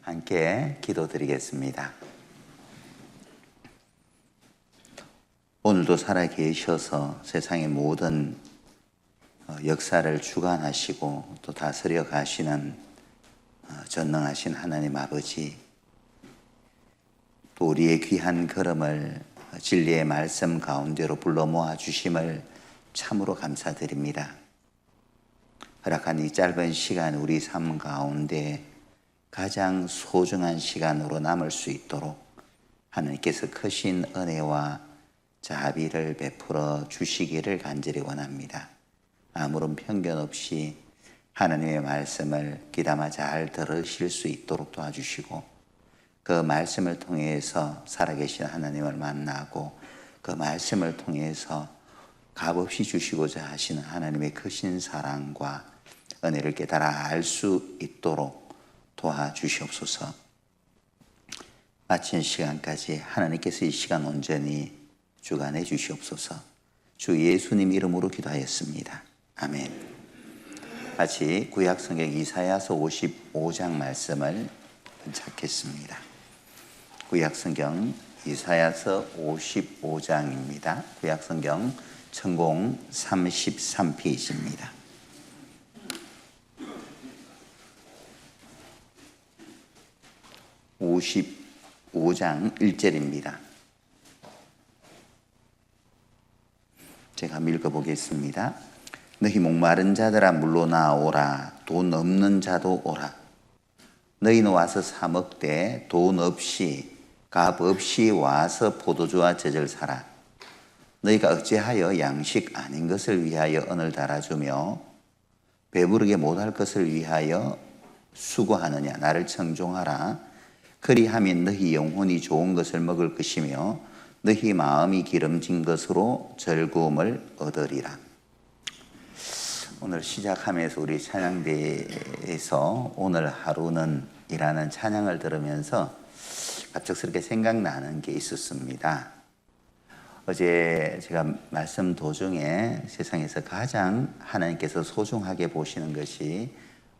함께 기도드리겠습니다. 오늘도 살아계셔서 세상의 모든 역사를 주관하시고 또 다스려 가시는 전능하신 하나님 아버지, 또 우리의 귀한 걸음을 진리의 말씀 가운데로 불러 모아 주심을 참으로 감사드립니다. 허락한 이 짧은 시간 우리 삶 가운데 가장 소중한 시간으로 남을 수 있도록 하나님께서 크신 은혜와 자비를 베풀어 주시기를 간절히 원합니다. 아무런 편견 없이 하나님의 말씀을 귀담아 잘 들으실 수 있도록 도와주시고, 그 말씀을 통해서 살아계신 하나님을 만나고 그 말씀을 통해서 값없이 주시고자 하시는 하나님의 크신 사랑과 은혜를 깨달아 알 수 있도록 도와주시옵소서. 마친 시간까지 하나님께서 이 시간 온전히 주관해 주시옵소서. 주 예수님 이름으로 기도하였습니다. 아멘. 같이 구약성경 이사야서 55장 말씀을 찾겠습니다. 구약성경 이사야서 55장입니다. 구약성경 천공 33페이지입니다. 55장 1절입니다. 제가 한번 읽어보겠습니다. 너희 목마른 자들아 물러나 오라. 돈 없는 자도 오라. 너희는 와서 사 먹되 돈 없이 값 없이 와서 포도주와 젖을 사라. 너희가 어찌하여 양식 아닌 것을 위하여 언을 달아주며 배부르게 못할 것을 위하여 수고하느냐. 나를 청종하라. 그리하면 너희 영혼이 좋은 것을 먹을 것이며 너희 마음이 기름진 것으로 즐거움을 얻으리라. 오늘 시작하면서 우리 찬양대에서 오늘 하루는 이라는 찬양을 들으면서 갑작스럽게 생각나는 게 있었습니다. 어제 제가 말씀 도중에 세상에서 가장 하나님께서 소중하게 보시는 것이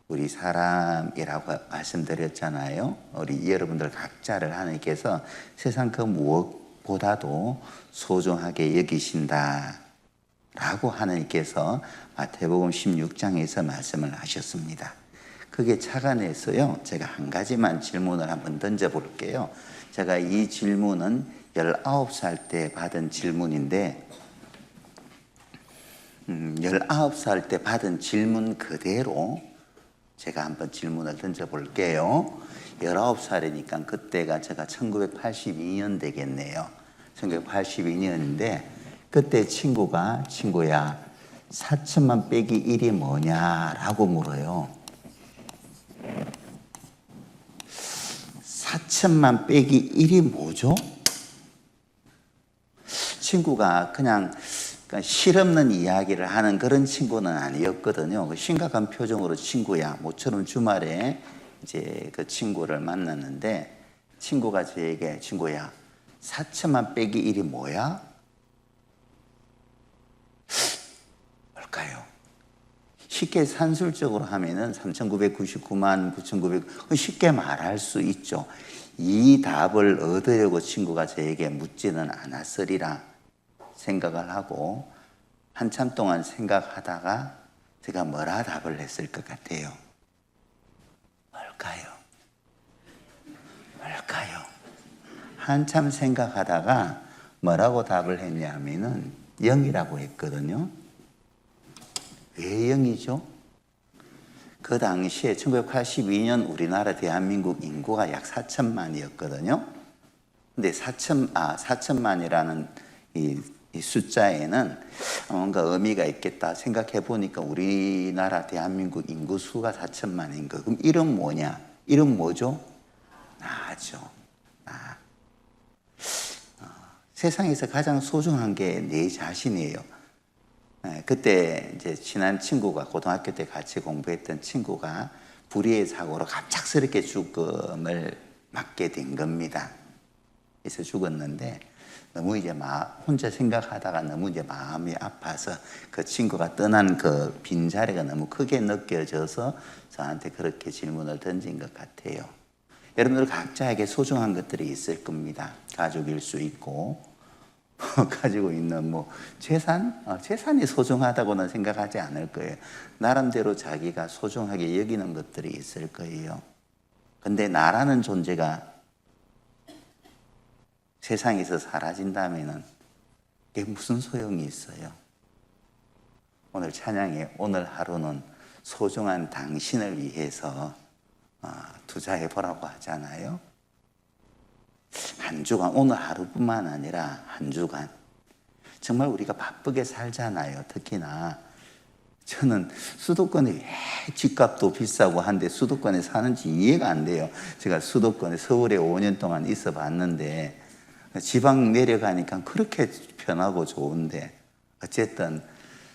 우리 사람이라고 말씀드렸잖아요. 우리 여러분들 각자를 하나님께서 세상 그 무엇보다도 소중하게 여기신다 라고 하나님께서 마태복음 16장에서 말씀을 하셨습니다. 그게 착안해서요, 제가 한 가지만 질문을 한번 던져볼게요. 제가 이 질문은 19살 때 받은 질문인데 19살 때 받은 질문 그대로 제가 한번 질문을 던져볼게요. 19살이니까 그때가 제가 1982년 되겠네요. 1982년인데 그때 친구가 친구야 4천만 빼기 1이 뭐냐라고 물어요. 4천만 빼기 1이 뭐죠? 친구가 그냥 실없는 이야기를 하는 그런 친구는 아니었거든요. 심각한 표정으로 친구야 모처럼 주말에 이제 그 친구를 만났는데 친구가 저에게 친구야 4천만 빼기 1이 뭐야? 뭘까요? 쉽게 산술적으로 하면은 3,999만 9,900 쉽게 말할 수 있죠. 이 답을 얻으려고 친구가 저에게 묻지는 않았으리라 생각을 하고 한참 동안 생각하다가 제가 뭐라 답을 했을 것 같아요? 뭘까요? 한참 생각하다가 뭐라고 답을 했냐면은 0이라고 했거든요. 왜 0이죠? 그 당시에 1982년 우리나라 대한민국 인구가 약 4천만이었거든요. 근데 4천만이라는 이 숫자에는 뭔가 의미가 있겠다 생각해 보니까 우리나라 대한민국 인구 수가 4천만인 거. 그럼 1은 뭐냐? 1은 뭐죠? 나죠. 나. 세상에서 가장 소중한 게 내 자신이에요. 그때 이제 친한 친구가 고등학교 때 같이 공부했던 친구가 불의의 사고로 갑작스럽게 죽음을 맞게 된 겁니다. 그래서 죽었는데 너무 이제 혼자 생각하다가 너무 이제 마음이 아파서 그 친구가 떠난 그 빈자리가 너무 크게 느껴져서 저한테 그렇게 질문을 던진 것 같아요. 여러분들 각자에게 소중한 것들이 있을 겁니다. 가족일 수 있고 가지고 있는 재산이 소중하다고는 생각하지 않을 거예요. 나름대로 자기가 소중하게 여기는 것들이 있을 거예요. 근데 나라는 존재가 세상에서 사라진다면은 그게 무슨 소용이 있어요? 오늘 찬양에 오늘 하루는 소중한 당신을 위해서 투자해 보라고 하잖아요. 한 주간, 오늘 하루뿐만 아니라 한 주간 정말 우리가 바쁘게 살잖아요. 특히나 저는 수도권에 왜 집값도 비싸고 한데 수도권에 사는지 이해가 안 돼요. 제가 수도권에 서울에 5년 동안 있어 봤는데 지방 내려가니까 그렇게 편하고 좋은데 어쨌든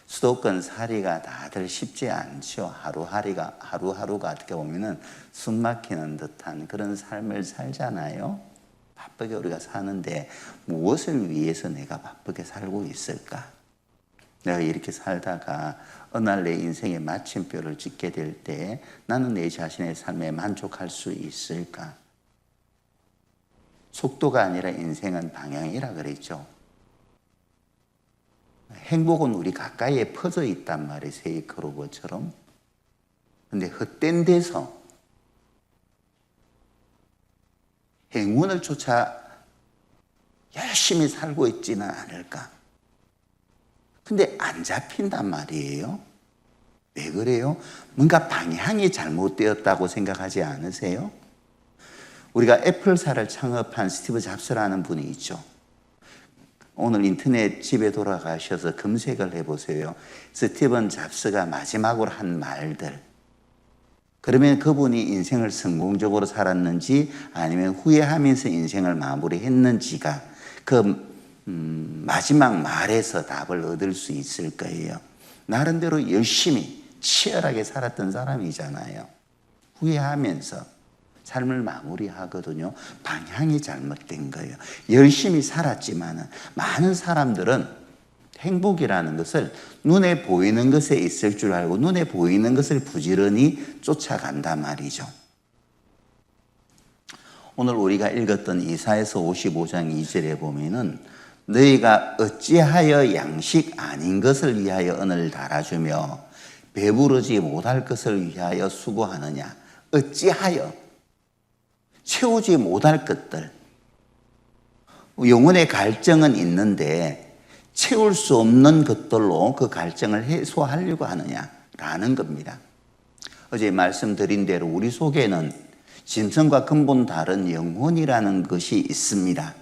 수도권 살이가 다들 쉽지 않죠. 하루하루가 어떻게 보면은 숨 막히는 듯한 그런 삶을 살잖아요. 바쁘게 우리가 사는데 무엇을 위해서 내가 바쁘게 살고 있을까? 내가 이렇게 살다가 어느 날 내 인생의 마침표를 찍게 될 때 나는 내 자신의 삶에 만족할 수 있을까? 속도가 아니라 인생은 방향이라 그랬죠. 행복은 우리 가까이에 퍼져 있단 말이에요. 세이크로버처럼. 근데 헛된 데서 행운을 쫓아 열심히 살고 있지는 않을까? 근데 안 잡힌단 말이에요. 왜 그래요? 뭔가 방향이 잘못되었다고 생각하지 않으세요? 우리가 애플사를 창업한 스티브 잡스라는 분이 있죠. 오늘 인터넷 집에 돌아가셔서 검색을 해보세요. 스티븐 잡스가 마지막으로 한 말들. 그러면 그분이 인생을 성공적으로 살았는지 아니면 후회하면서 인생을 마무리했는지가 마지막 말에서 답을 얻을 수 있을 거예요. 나름대로 열심히 치열하게 살았던 사람이잖아요. 후회하면서 삶을 마무리하거든요. 방향이 잘못된 거예요. 열심히 살았지만 많은 사람들은 행복이라는 것을 눈에 보이는 것에 있을 줄 알고 눈에 보이는 것을 부지런히 쫓아간단 말이죠. 오늘 우리가 읽었던 이사야서 55장 2절에 보면은 너희가 어찌하여 양식 아닌 것을 위하여 은을 달아주며 배부르지 못할 것을 위하여 수고하느냐. 어찌하여 채우지 못할 것들. 영혼의 갈증은 있는데 채울 수 없는 것들로 그 갈증을 해소하려고 하느냐라는 겁니다. 어제 말씀드린 대로 우리 속에는 짐승과 근본 다른 영혼이라는 것이 있습니다.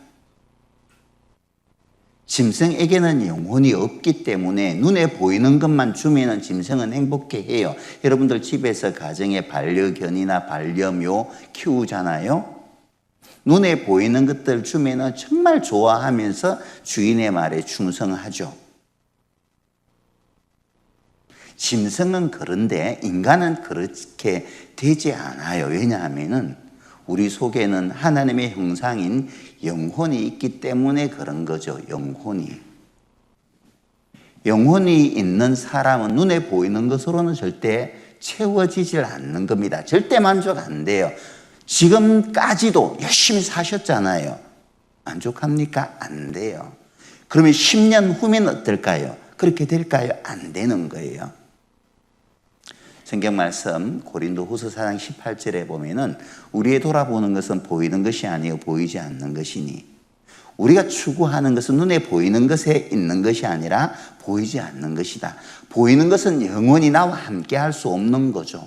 짐승에게는 영혼이 없기 때문에 눈에 보이는 것만 주면 짐승은 행복해해요. 여러분들 집에서 가정에 반려견이나 반려묘 키우잖아요. 눈에 보이는 것들 주면은 정말 좋아하면서 주인의 말에 충성하죠. 짐승은 그런데 인간은 그렇게 되지 않아요. 왜냐하면은 우리 속에는 하나님의 형상인 영혼이 있기 때문에 그런 거죠. 영혼이 있는 사람은 눈에 보이는 것으로는 절대 채워지질 않는 겁니다. 절대 만족 안 돼요. 지금까지도 열심히 사셨잖아요. 만족합니까? 안 돼요. 그러면 10년 후면 어떨까요? 그렇게 될까요? 안 되는 거예요. 성경 말씀 고린도후서 4장 18절에 보면은 우리의 돌아보는 것은 보이는 것이 아니요 보이지 않는 것이니 우리가 추구하는 것은 눈에 보이는 것에 있는 것이 아니라 보이지 않는 것이다. 보이는 것은 영원히 나와 함께 할 수 없는 거죠.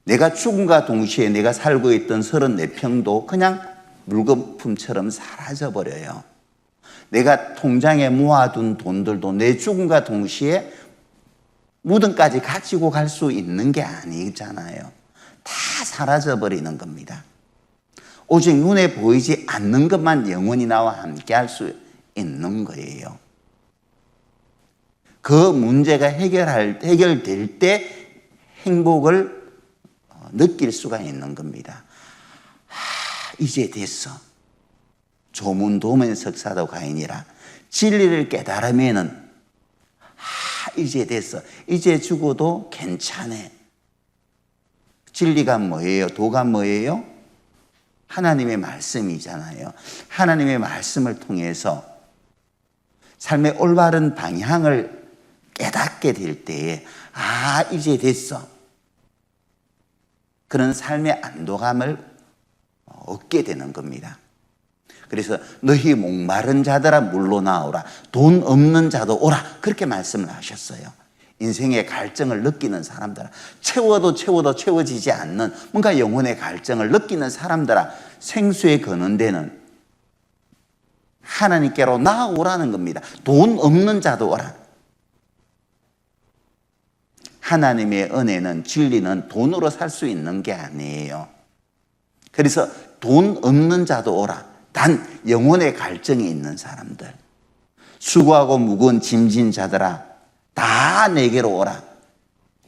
내가 죽음과 동시에 내가 살고 있던 34평도 그냥 물거품처럼 사라져버려요. 내가 통장에 모아둔 돈들도 내 죽음과 동시에 무덤까지 가지고 갈 수 있는 게 아니잖아요. 다 사라져버리는 겁니다. 오직 눈에 보이지 않는 것만 영원히 나와 함께 할 수 있는 거예요. 그 문제가 해결될 때 행복을 느낄 수가 있는 겁니다. 이제 됐어. 조문도면 석사도 가인이라 진리를 깨달으면은 이제 됐어. 이제 죽어도 괜찮아. 진리가 뭐예요? 도가 뭐예요? 하나님의 말씀이잖아요. 하나님의 말씀을 통해서 삶의 올바른 방향을 깨닫게 될 때에 이제 됐어. 그런 삶의 안도감을 얻게 되는 겁니다. 그래서 너희 목마른 자들아 물로 나오라. 돈 없는 자도 오라. 그렇게 말씀을 하셨어요. 인생의 갈증을 느끼는 사람들아, 채워도 채워지지 않는 뭔가 영혼의 갈증을 느끼는 사람들아, 생수에 거는 데는 하나님께로 나오라는 겁니다. 돈 없는 자도 오라. 하나님의 은혜는, 진리는 돈으로 살 수 있는 게 아니에요. 그래서 돈 없는 자도 오라. 단 영혼의 갈증이 있는 사람들, 수고하고 무거운 짐진 자들아 다 내게로 오라.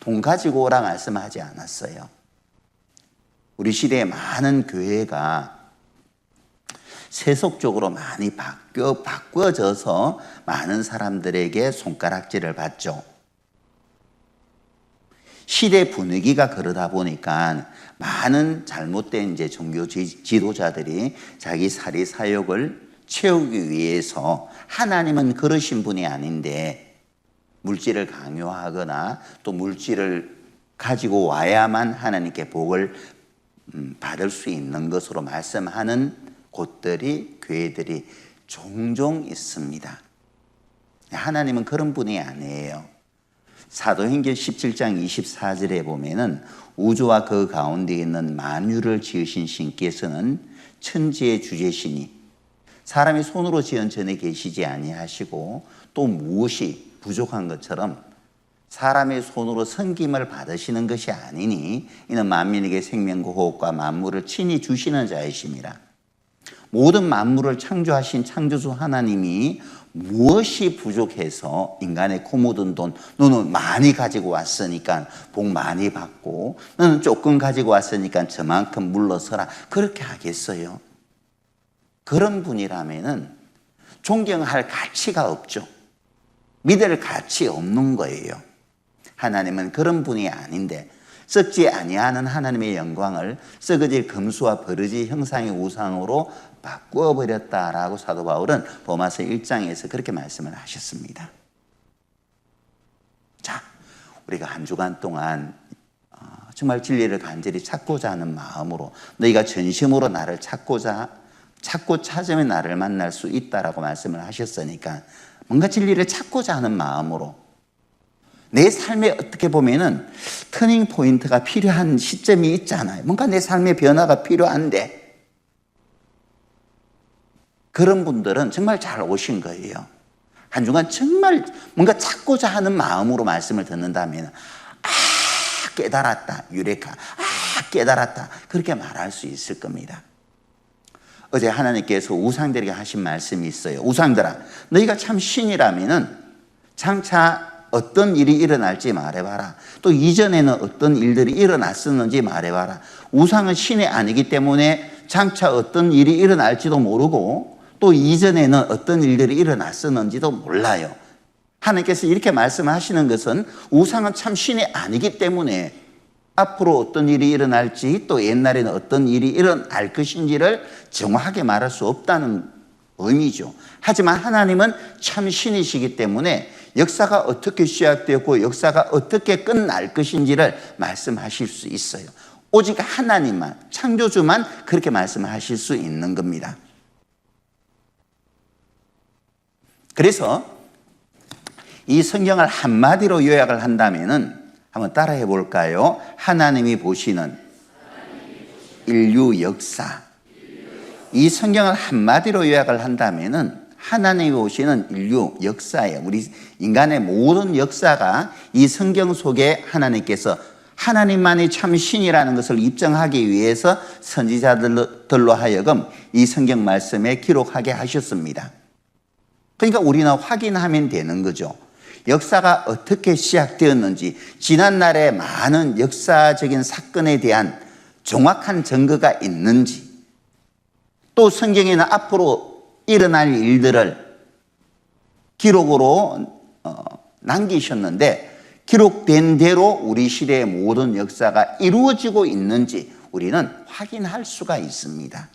돈 가지고 오라 말씀하지 않았어요. 우리 시대에 많은 교회가 세속적으로 많이 바꿔져서 많은 사람들에게 손가락질을 받죠. 시대 분위기가 그러다 보니까 많은 잘못된 이제 종교 지도자들이 자기 사리 사욕을 채우기 위해서 하나님은 그러신 분이 아닌데 물질을 강요하거나 또 물질을 가지고 와야만 하나님께 복을 받을 수 있는 것으로 말씀하는 곳들이, 교회들이 종종 있습니다. 하나님은 그런 분이 아니에요. 사도행전 17장 24절에 보면은 우주와 그 가운데 있는 만유를 지으신 신께서는 천지의 주제시니 사람이 손으로 지은 전에 계시지 아니하시고 또 무엇이 부족한 것처럼 사람의 손으로 섬김을 받으시는 것이 아니니 이는 만민에게 생명과 호흡과 만물을 친히 주시는 자이심이라. 모든 만물을 창조하신 창조주 하나님이 무엇이 부족해서 인간의 코 묻은 돈, 너는 많이 가지고 왔으니까 복 많이 받고 너는 조금 가지고 왔으니까 저만큼 물러서라, 그렇게 하겠어요? 그런 분이라면은 존경할 가치가 없죠. 믿을 가치 없는 거예요. 하나님은 그런 분이 아닌데 썩지 아니하는 하나님의 영광을 썩어질 금수와 버러지 형상의 우상으로 바꾸어 버렸다라고 사도 바울은 로마서 1장에서 그렇게 말씀을 하셨습니다. 자, 우리가 한 주간 동안 정말 진리를 간절히 찾고자 하는 마음으로, 너희가 전심으로 나를 찾고 찾으면 나를 만날 수 있다라고 말씀을 하셨으니까 뭔가 진리를 찾고자 하는 마음으로, 내 삶에 어떻게 보면은 터닝 포인트가 필요한 시점이 있잖아요. 뭔가 내 삶의 변화가 필요한데, 그런 분들은 정말 잘 오신 거예요. 한 주간 정말 뭔가 찾고자 하는 마음으로 말씀을 듣는다면 깨달았다, 유레카, 깨달았다, 그렇게 말할 수 있을 겁니다. 어제 하나님께서 우상들에게 하신 말씀이 있어요. 우상들아, 너희가 참 신이라면은 장차 어떤 일이 일어날지 말해봐라. 또 이전에는 어떤 일들이 일어났었는지 말해봐라. 우상은 신이 아니기 때문에 장차 어떤 일이 일어날지도 모르고 또 이전에는 어떤 일들이 일어났었는지도 몰라요. 하나님께서 이렇게 말씀하시는 것은 우상은 참 신이 아니기 때문에 앞으로 어떤 일이 일어날지 또 옛날에는 어떤 일이 일어날 것인지를 정확하게 말할 수 없다는 의미죠. 하지만 하나님은 참 신이시기 때문에 역사가 어떻게 시작되었고 역사가 어떻게 끝날 것인지를 말씀하실 수 있어요. 오직 하나님만, 창조주만 그렇게 말씀하실 수 있는 겁니다. 그래서 이 성경을 한마디로 요약을 한다면은 한번 따라해 볼까요? 하나님이 보시는 인류 역사. 이 성경을 한마디로 요약을 한다면은 하나님이 보시는 인류 역사예요. 우리 인간의 모든 역사가 이 성경 속에 하나님께서 하나님만이 참 신이라는 것을 입증하기 위해서 선지자들로 하여금 이 성경 말씀에 기록하게 하셨습니다. 그러니까 우리는 확인하면 되는 거죠. 역사가 어떻게 시작되었는지, 지난날의 많은 역사적인 사건에 대한 정확한 증거가 있는지, 또 성경에는 앞으로 일어날 일들을 기록으로 남기셨는데 기록된 대로 우리 시대의 모든 역사가 이루어지고 있는지 우리는 확인할 수가 있습니다.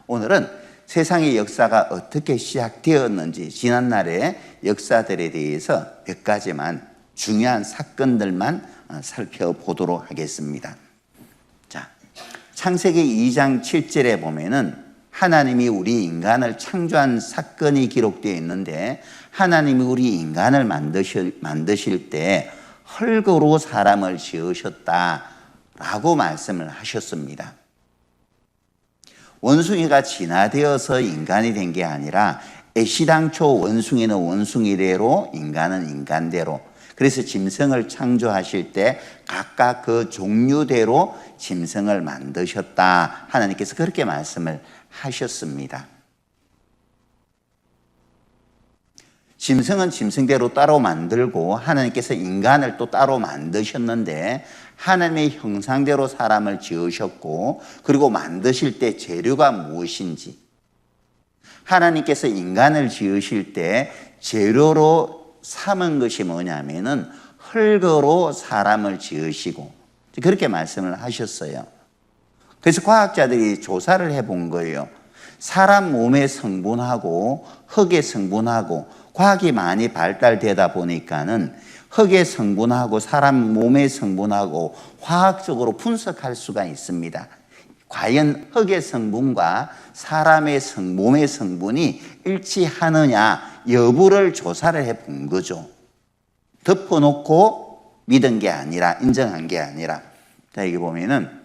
오늘은 세상의 역사가 어떻게 시작되었는지 지난날의 역사들에 대해서 몇 가지만 중요한 사건들만 살펴보도록 하겠습니다. 자, 창세기 2장 7절에 보면은 하나님이 우리 인간을 창조한 사건이 기록되어 있는데 하나님이 우리 인간을 만드실 때 흙으로 사람을 지으셨다라고 말씀을 하셨습니다. 원숭이가 진화되어서 인간이 된 게 아니라 애시당초 원숭이는 원숭이대로 인간은 인간대로, 그래서 짐승을 창조하실 때 각각 그 종류대로 짐승을 만드셨다. 하나님께서 그렇게 말씀을 하셨습니다. 짐승은 짐승대로 따로 만들고 하나님께서 인간을 또 따로 만드셨는데 하나님의 형상대로 사람을 지으셨고, 그리고 만드실 때 재료가 무엇인지, 하나님께서 인간을 지으실 때 재료로 삼은 것이 뭐냐면은 흙으로 사람을 지으시고, 그렇게 말씀을 하셨어요. 그래서 과학자들이 조사를 해본 거예요. 사람 몸의 성분하고 흙의 성분하고, 과학이 많이 발달되다 보니까는 흙의 성분하고 사람 몸의 성분하고 화학적으로 분석할 수가 있습니다. 과연 흙의 성분과 사람의 몸의 성분이 일치하느냐 여부를 조사를 해본 거죠. 덮어놓고 믿은 게 아니라, 인정한 게 아니라. 자, 여기 보면은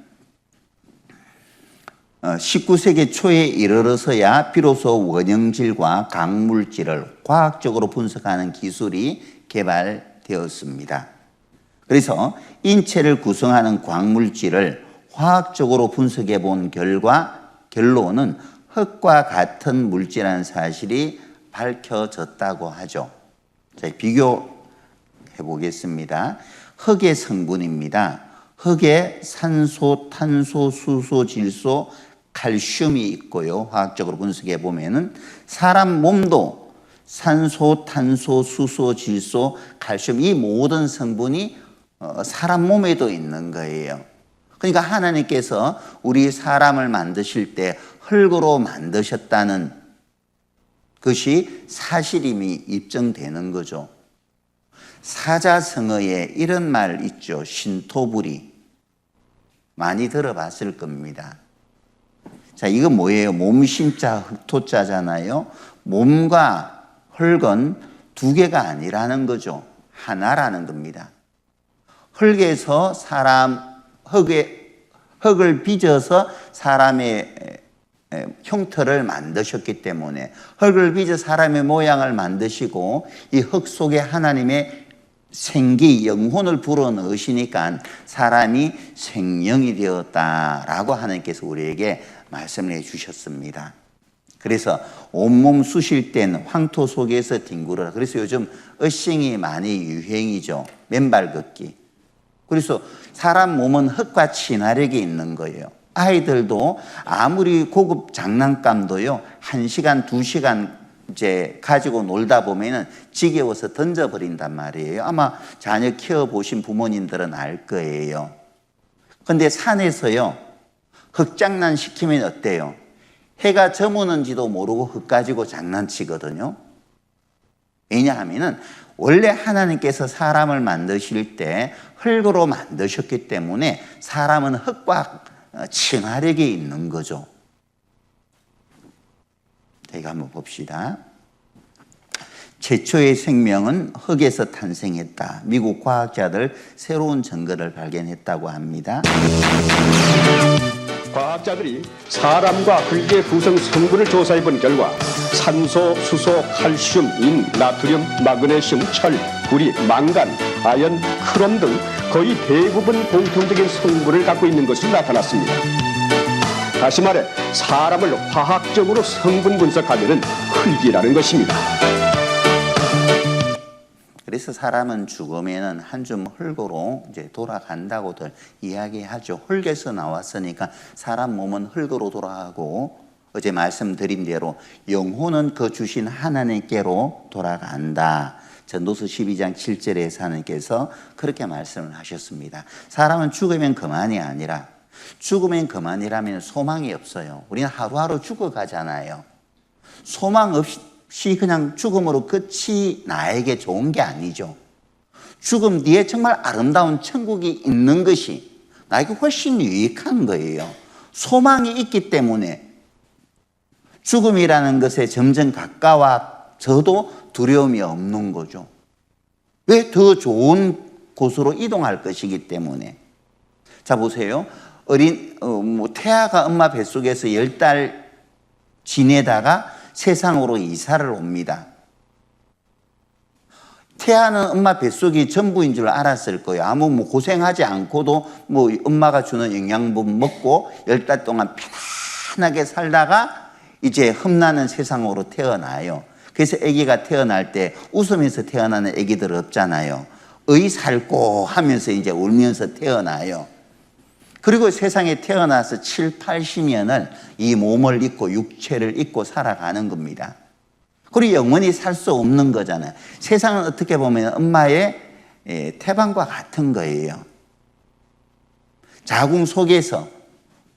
19세기 초에 이르러서야 비로소 원형질과 강물질을 과학적으로 분석하는 기술이 개발되었습니다. 그래서 인체를 구성하는 광물질을 화학적으로 분석해 본 결론은 흙과 같은 물질이라는 사실이 밝혀졌다고 하죠. 자, 비교해 보겠습니다. 흙의 성분입니다. 흙에 산소, 탄소, 수소, 질소, 칼슘이 있고요. 화학적으로 분석해 보면은 사람 몸도 산소, 탄소, 수소, 질소, 칼슘, 이 모든 성분이 사람 몸에도 있는 거예요. 그러니까 하나님께서 우리 사람을 만드실 때 흙으로 만드셨다는 것이 사실임이 입증되는 거죠. 사자성어에 이런 말 있죠. 신토부리. 많이 들어봤을 겁니다. 자, 이거 뭐예요? 몸신자 흙토자잖아요. 몸과 흙은 두 개가 아니라는 거죠. 하나라는 겁니다. 흙에서 흙을 빚어서 사람의 형태를 만드셨기 때문에, 흙을 빚어 사람의 모양을 만드시고 이 흙 속에 하나님의 생기, 영혼을 불어넣으시니까 사람이 생명이 되었다라고 하나님께서 우리에게 말씀을 해주셨습니다. 그래서 온몸 쑤실 땐 황토 속에서 뒹굴어라. 그래서 요즘 어싱이 많이 유행이죠. 맨발 걷기. 그래서 사람 몸은 흙과 친화력이 있는 거예요. 아이들도 아무리 고급 장난감도요, 1시간, 2시간 이제 가지고 놀다 보면은 지겨워서 던져버린단 말이에요. 아마 자녀 키워보신 부모님들은 알 거예요. 근데 산에서요, 흙장난 시키면 어때요? 해가 저무는지도 모르고 흙 가지고 장난치거든요. 왜냐하면은 원래 하나님께서 사람을 만드실 때 흙으로 만드셨기 때문에 사람은 흙과 친화력이 있는 거죠. 자, 이거 한번 봅시다. 최초의 생명은 흙에서 탄생했다. 미국 과학자들 새로운 증거를 발견했다고 합니다. 과학자들이 사람과 흙의 구성 성분을 조사해 본 결과 산소, 수소, 칼슘, 인, 나트륨, 마그네슘, 철, 구리, 망간, 아연, 크롬 등 거의 대부분 공통적인 성분을 갖고 있는 것으로 나타났습니다. 다시 말해 사람을 화학적으로 성분 분석하면 흙이라는 것입니다. 그래서 사람은 죽으면은 한 줌 흙으로 이제 돌아간다고들 이야기하죠. 흙에서 나왔으니까 사람 몸은 흙으로 돌아가고, 어제 말씀드린 대로 영혼은 그 주신 하나님께로 돌아간다. 전도서 12장 7절에 하나님께서 그렇게 말씀을 하셨습니다. 사람은 죽으면 그만이 아니라 죽으면 그만이라면 소망이 없어요. 우리는 하루하루 죽어가잖아요. 소망 없이 그냥 죽음으로 끝이 나에게 좋은 게 아니죠. 죽음 뒤에 정말 아름다운 천국이 있는 것이 나에게 훨씬 유익한 거예요. 소망이 있기 때문에 죽음이라는 것에 점점 가까워져도 두려움이 없는 거죠. 왜? 더 좋은 곳으로 이동할 것이기 때문에. 자, 보세요. 태아가 엄마 뱃속에서 10달 지내다가 세상으로 이사를 옵니다. 태아는 엄마 뱃속이 전부인 줄 알았을 거예요. 아무 고생하지 않고도 엄마가 주는 영양분 먹고 10달 동안 편안하게 살다가 이제 흠나는 세상으로 태어나요. 그래서 아기가 태어날 때 웃으면서 태어나는 아기들 없잖아요. 살고 하면서 이제 울면서 태어나요. 그리고 세상에 태어나서 7, 80년을 이 몸을 입고 육체를 입고 살아가는 겁니다. 그리고 영원히 살 수 없는 거잖아요. 세상은 어떻게 보면 엄마의 태반과 같은 거예요. 자궁 속에서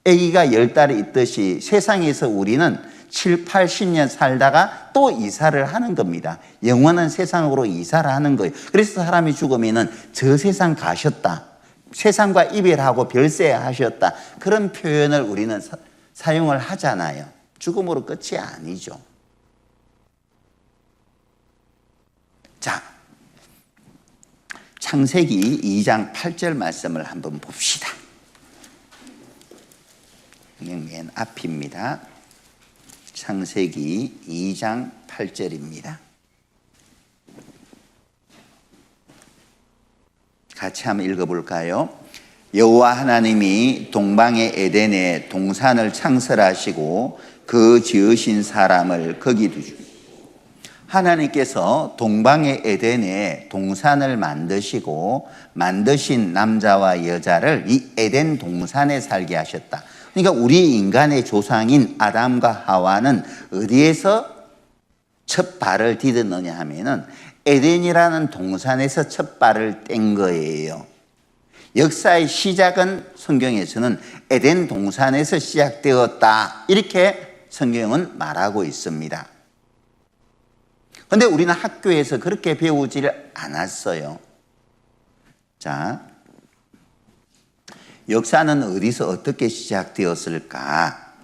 아기가 10달이 있듯이 세상에서 우리는 7, 80년 살다가 또 이사를 하는 겁니다. 영원한 세상으로 이사를 하는 거예요. 그래서 사람이 죽으면은 저 세상 가셨다. 세상과 이별하고 별세하셨다. 그런 표현을 우리는 사용을 하잖아요. 죽음으로 끝이 아니죠. 자, 창세기 2장 8절 말씀을 한번 봅시다. 맨 앞입니다. 창세기 2장 8절입니다. 같이 한번 읽어볼까요? 여호와 하나님이 동방의 에덴에 동산을 창설하시고 그 지으신 사람을 거기 두시고. 하나님께서 동방의 에덴에 동산을 만드시고 만드신 남자와 여자를 이 에덴 동산에 살게 하셨다. 그러니까 우리 인간의 조상인 아담과 하와는 어디에서 첫 발을 디뎠느냐 하면은 에덴이라는 동산에서 첫 발을 뗀 거예요. 역사의 시작은 성경에서는 에덴 동산에서 시작되었다. 이렇게 성경은 말하고 있습니다. 그런데 우리는 학교에서 그렇게 배우지를 않았어요. 자, 역사는 어디서 어떻게 시작되었을까?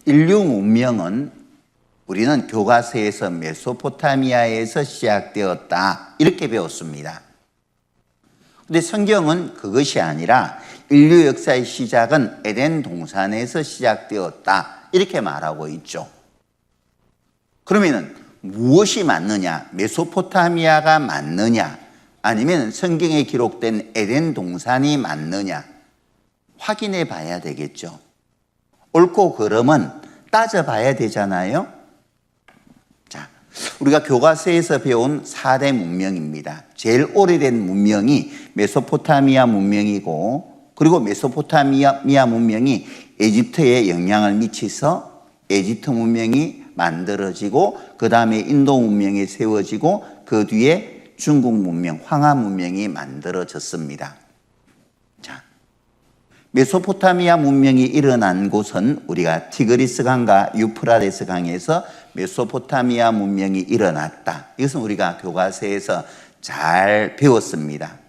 인류 문명은 우리는 교과서에서 메소포타미아에서 시작되었다. 이렇게 배웠습니다. 근데 성경은 그것이 아니라 인류 역사의 시작은 에덴 동산에서 시작되었다. 이렇게 말하고 있죠. 그러면은 무엇이 맞느냐? 메소포타미아가 맞느냐? 아니면 성경에 기록된 에덴 동산이 맞느냐? 확인해 봐야 되겠죠. 옳고 그름은 따져봐야 되잖아요. 자, 우리가 교과서에서 배운 4대 문명입니다. 제일 오래된 문명이 메소포타미아 문명이고, 그리고 메소포타미아 문명이 에집트에 영향을 미쳐서 에집트 문명이 만들어지고, 그 다음에 인도 문명이 세워지고, 그 뒤에 중국 문명, 황하 문명이 만들어졌습니다. 자, 메소포타미아 문명이 일어난 곳은 우리가 티그리스 강과 유프라데스 강에서 메소포타미아 문명이 일어났다. 이것은 우리가 교과서에서 잘 배웠습니다.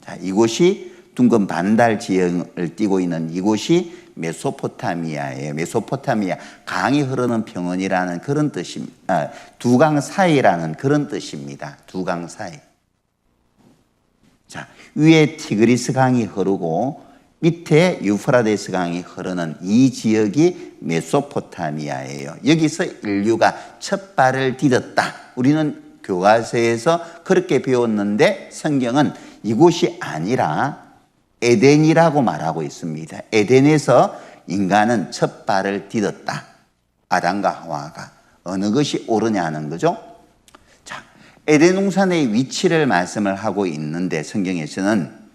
자, 이곳이 둥근 반달 지형을 띠고 있는 이곳이 메소포타미아예요. 메소포타미아, 강이 흐르는 평원이라는 그런 뜻입니다. 두 강 사이라는 그런 뜻입니다. 두 강 사이. 자, 위에 티그리스 강이 흐르고 밑에 유프라데스 강이 흐르는 이 지역이 메소포타미아예요. 여기서 인류가 첫 발을 디뎠다. 우리는 교과서에서 그렇게 배웠는데 성경은 이곳이 아니라 에덴이라고 말하고 있습니다. 에덴에서 인간은 첫 발을 디뎠다. 아담과 하와가. 어느 것이 옳으냐 하는 거죠. 자, 에덴 동산의 위치를 말씀을 하고 있는데 성경에서는,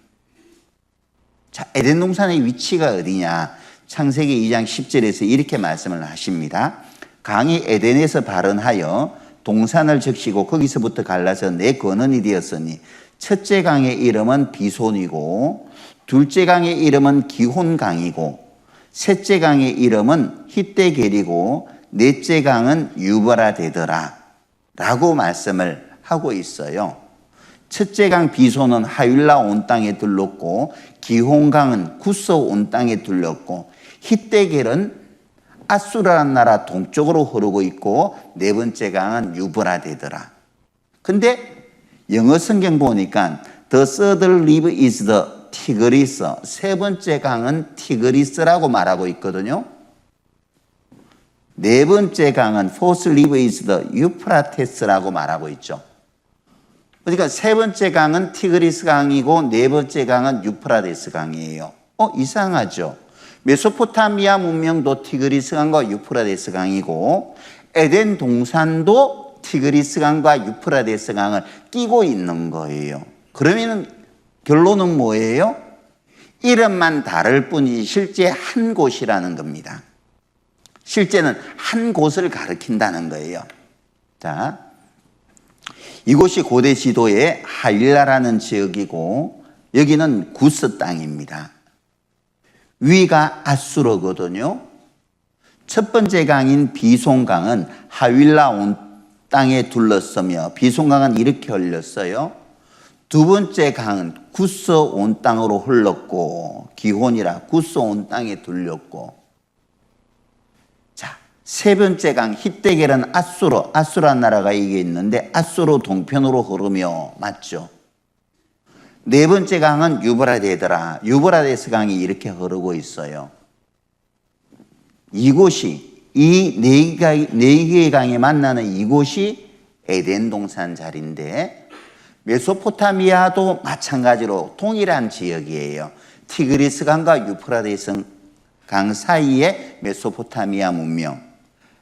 자, 에덴 동산의 위치가 어디냐? 창세기 2장 10절에서 이렇게 말씀을 하십니다. 강이 에덴에서 발원하여 동산을 적시고 거기서부터 갈라서 네 권원이 되었으니 첫째 강의 이름은 비손이고 둘째 강의 이름은 기혼강이고 셋째 강의 이름은 히데겔이고 넷째 강은 유보라 되더라 라고 말씀을 하고 있어요. 첫째 강 비손은 하윌라 온 땅에 둘렀고 기혼강은 구스 온 땅에 둘렀고 히데겔은 아수라는 나라 동쪽으로 흐르고 있고 네 번째 강은 유브라데더라. 근데 영어 성경 보니까 The third river is the Tigris. 세 번째 강은 티그리스라고 말하고 있거든요. 네 번째 강은 Fourth river is the Euphates라고 말하고 있죠. 그러니까 세 번째 강은 티그리스 강이고 네 번째 강은 유프라데스 강이에요. 이상하죠. 메소포타미아 문명도 티그리스 강과 유프라데스 강이고 에덴 동산도 티그리스 강과 유프라데스 강을 끼고 있는 거예요. 그러면 결론은 뭐예요? 이름만 다를 뿐이지 실제 한 곳이라는 겁니다. 실제는 한 곳을 가리킨다는 거예요. 자, 이곳이 고대 지도의 하윌라라는 지역이고 여기는 구스 땅입니다. 위가 아수르거든요. 첫 번째 강인 비손강은 하윌라 온 땅에 둘러서며 비손강은 이렇게 흘렸어요. 두 번째 강은 구스 온 땅으로 흘렀고 기혼이라 구스 온 땅에 둘렸고 자, 세 번째 강 히데겔은 아수라 나라가 이게 있는데 아수르 동편으로 흐르며 맞죠? 네 번째 강은 유브라데더라. 유브라데스 강이 이렇게 흐르고 있어요. 이곳이 이 네 개의 강이 만나는 이곳이 에덴 동산 자리인데 메소포타미아도 마찬가지로 동일한 지역이에요. 티그리스 강과 유프라데스 강 사이에 메소포타미아 문명.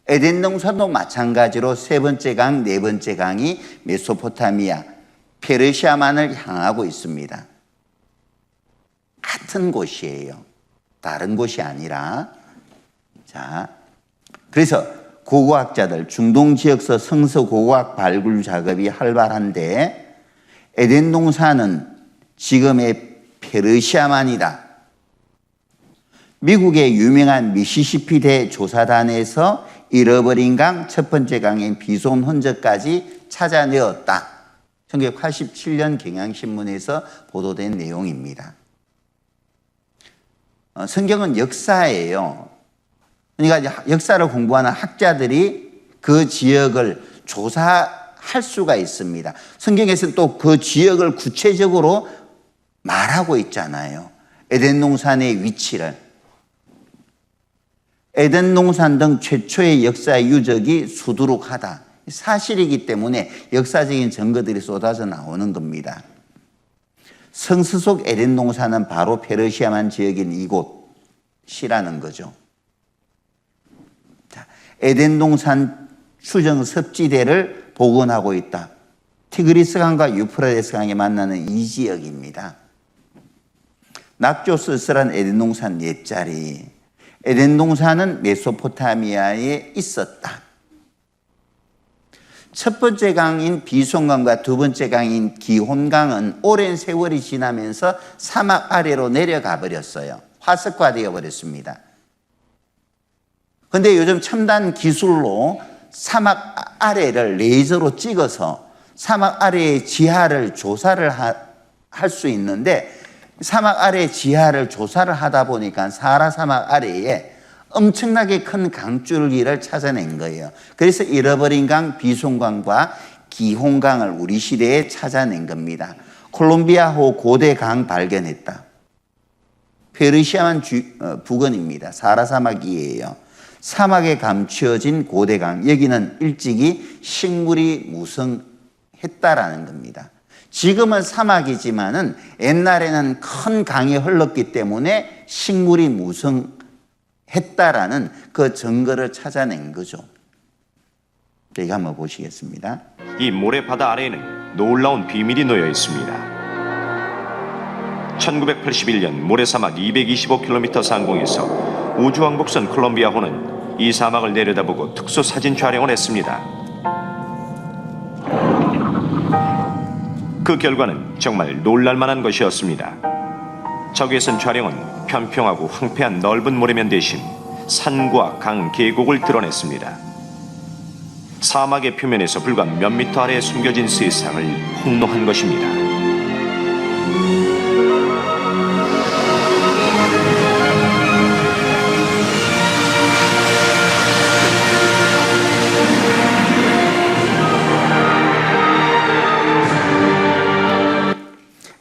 에덴 동산도 마찬가지로 세 번째 강, 네 번째 강이 메소포타미아 페르시아만을 향하고 있습니다. 같은 곳이에요. 다른 곳이 아니라. 자, 그래서 고고학자들, 중동 지역서 성서 고고학 발굴 작업이 활발한데 에덴 동산은 지금의 페르시아만이다. 미국의 유명한 미시시피대 조사단에서 잃어버린 강 첫 번째 강인 비손 흔적까지 찾아내었다. 1987년 경향신문에서 보도된 내용입니다. 성경은 역사예요. 그러니까 역사를 공부하는 학자들이 그 지역을 조사할 수가 있습니다. 성경에서는 또 그 지역을 구체적으로 말하고 있잖아요. 에덴 동산의 위치를. 에덴 동산 등 최초의 역사 유적이 수두룩하다. 사실이기 때문에 역사적인 증거들이 쏟아져 나오는 겁니다. 성서 속 에덴 동산은 바로 페르시아만 지역인 이곳이라는 거죠. 자, 에덴 동산 추정 섭지대를 복원하고 있다. 티그리스 강과 유프라데스 강이 만나는 이 지역입니다. 낙조 쓸쓸한 에덴 동산 옛자리. 에덴 동산은 메소포타미아에 있었다. 첫 번째 강인 비손강과 두 번째 강인 기혼강은 오랜 세월이 지나면서 사막 아래로 내려가 버렸어요. 화석화되어 버렸습니다. 그런데 요즘 첨단 기술로 사막 아래를 레이저로 찍어서 사막 아래의 지하를 조사를 할 수 있는데 사막 아래 지하를 조사를 하다 보니까 사하라 사막 아래에 엄청나게 큰 강줄기를 찾아낸 거예요. 그래서 잃어버린 강 비손강과 기혼강을 우리 시대에 찾아낸 겁니다. 콜롬비아호 고대 강 발견했다. 페르시아만 부근입니다. 사하라 사막이에요. 사막에 감추어진 고대 강. 여기는 일찍이 식물이 무성했다라는 겁니다. 지금은 사막이지만은 옛날에는 큰 강이 흘렀기 때문에 식물이 무성했다라는 그 증거를 찾아낸 거죠. 이거 한번 보시겠습니다. 이 모래바다 아래에는 놀라운 비밀이 놓여 있습니다. 1981년 모래사막 225km 상공에서 우주왕복선 콜롬비아호는 이 사막을 내려다보고 특수 사진 촬영을 했습니다. 그 결과는 정말 놀랄만한 것이었습니다. 적외선 촬영은 평평하고 황폐한 넓은 모래면 대신 산과 강, 계곡을 드러냈습니다. 사막의 표면에서 불과 몇 미터 아래에 숨겨진 세상을 폭로한 것입니다.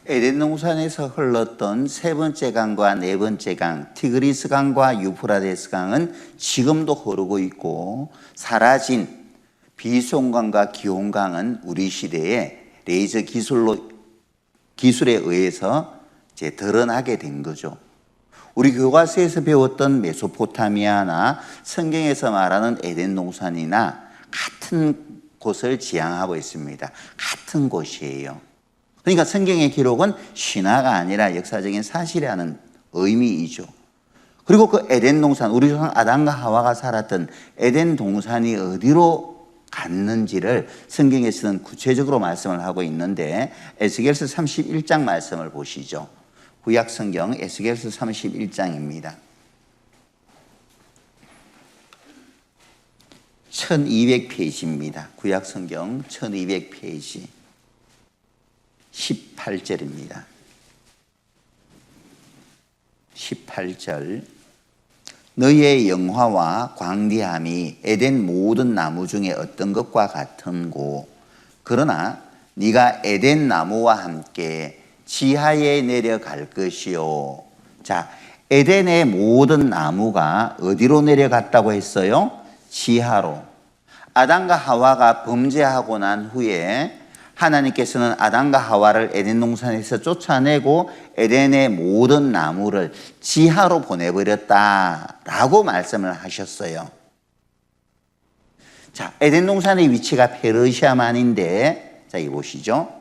에덴 동산에서 흘렀던 세 번째 강과 네 번째 강, 티그리스 강과 유프라데스 강은 지금도 흐르고 있고, 사라진 비손강과 기온강은 우리 시대에 레이저 기술에 의해서 이제 드러나게 된 거죠. 우리 교과서에서 배웠던 메소포타미아나 성경에서 말하는 에덴 동산이나 같은 곳을 지향하고 있습니다. 같은 곳이에요. 그러니까 성경의 기록은 신화가 아니라 역사적인 사실이라는 의미이죠. 그리고 그 에덴 동산, 우리 조상 아담과 하와가 살았던 에덴 동산이 어디로 갔는지를 성경에서는 구체적으로 말씀을 하고 있는데, 에스겔서 31장 말씀을 보시죠. 구약 성경 에스겔서 31장입니다. 1200페이지입니다. 구약 성경 1200페이지 18절입니다. 18절. 너희의 영화와 광대함이 에덴 모든 나무 중에 어떤 것과 같은고, 그러나 네가 에덴 나무와 함께 지하에 내려갈 것이요. 자, 에덴의 모든 나무가 어디로 내려갔다고 했어요? 지하로. 아담과 하와가 범죄하고 난 후에 하나님께서는 아담과 하와를 에덴 동산에서 쫓아내고 에덴의 모든 나무를 지하로 보내버렸다라고 말씀을 하셨어요. 자, 에덴 동산의 위치가 페르시아만인데, 자, 이거 보시죠.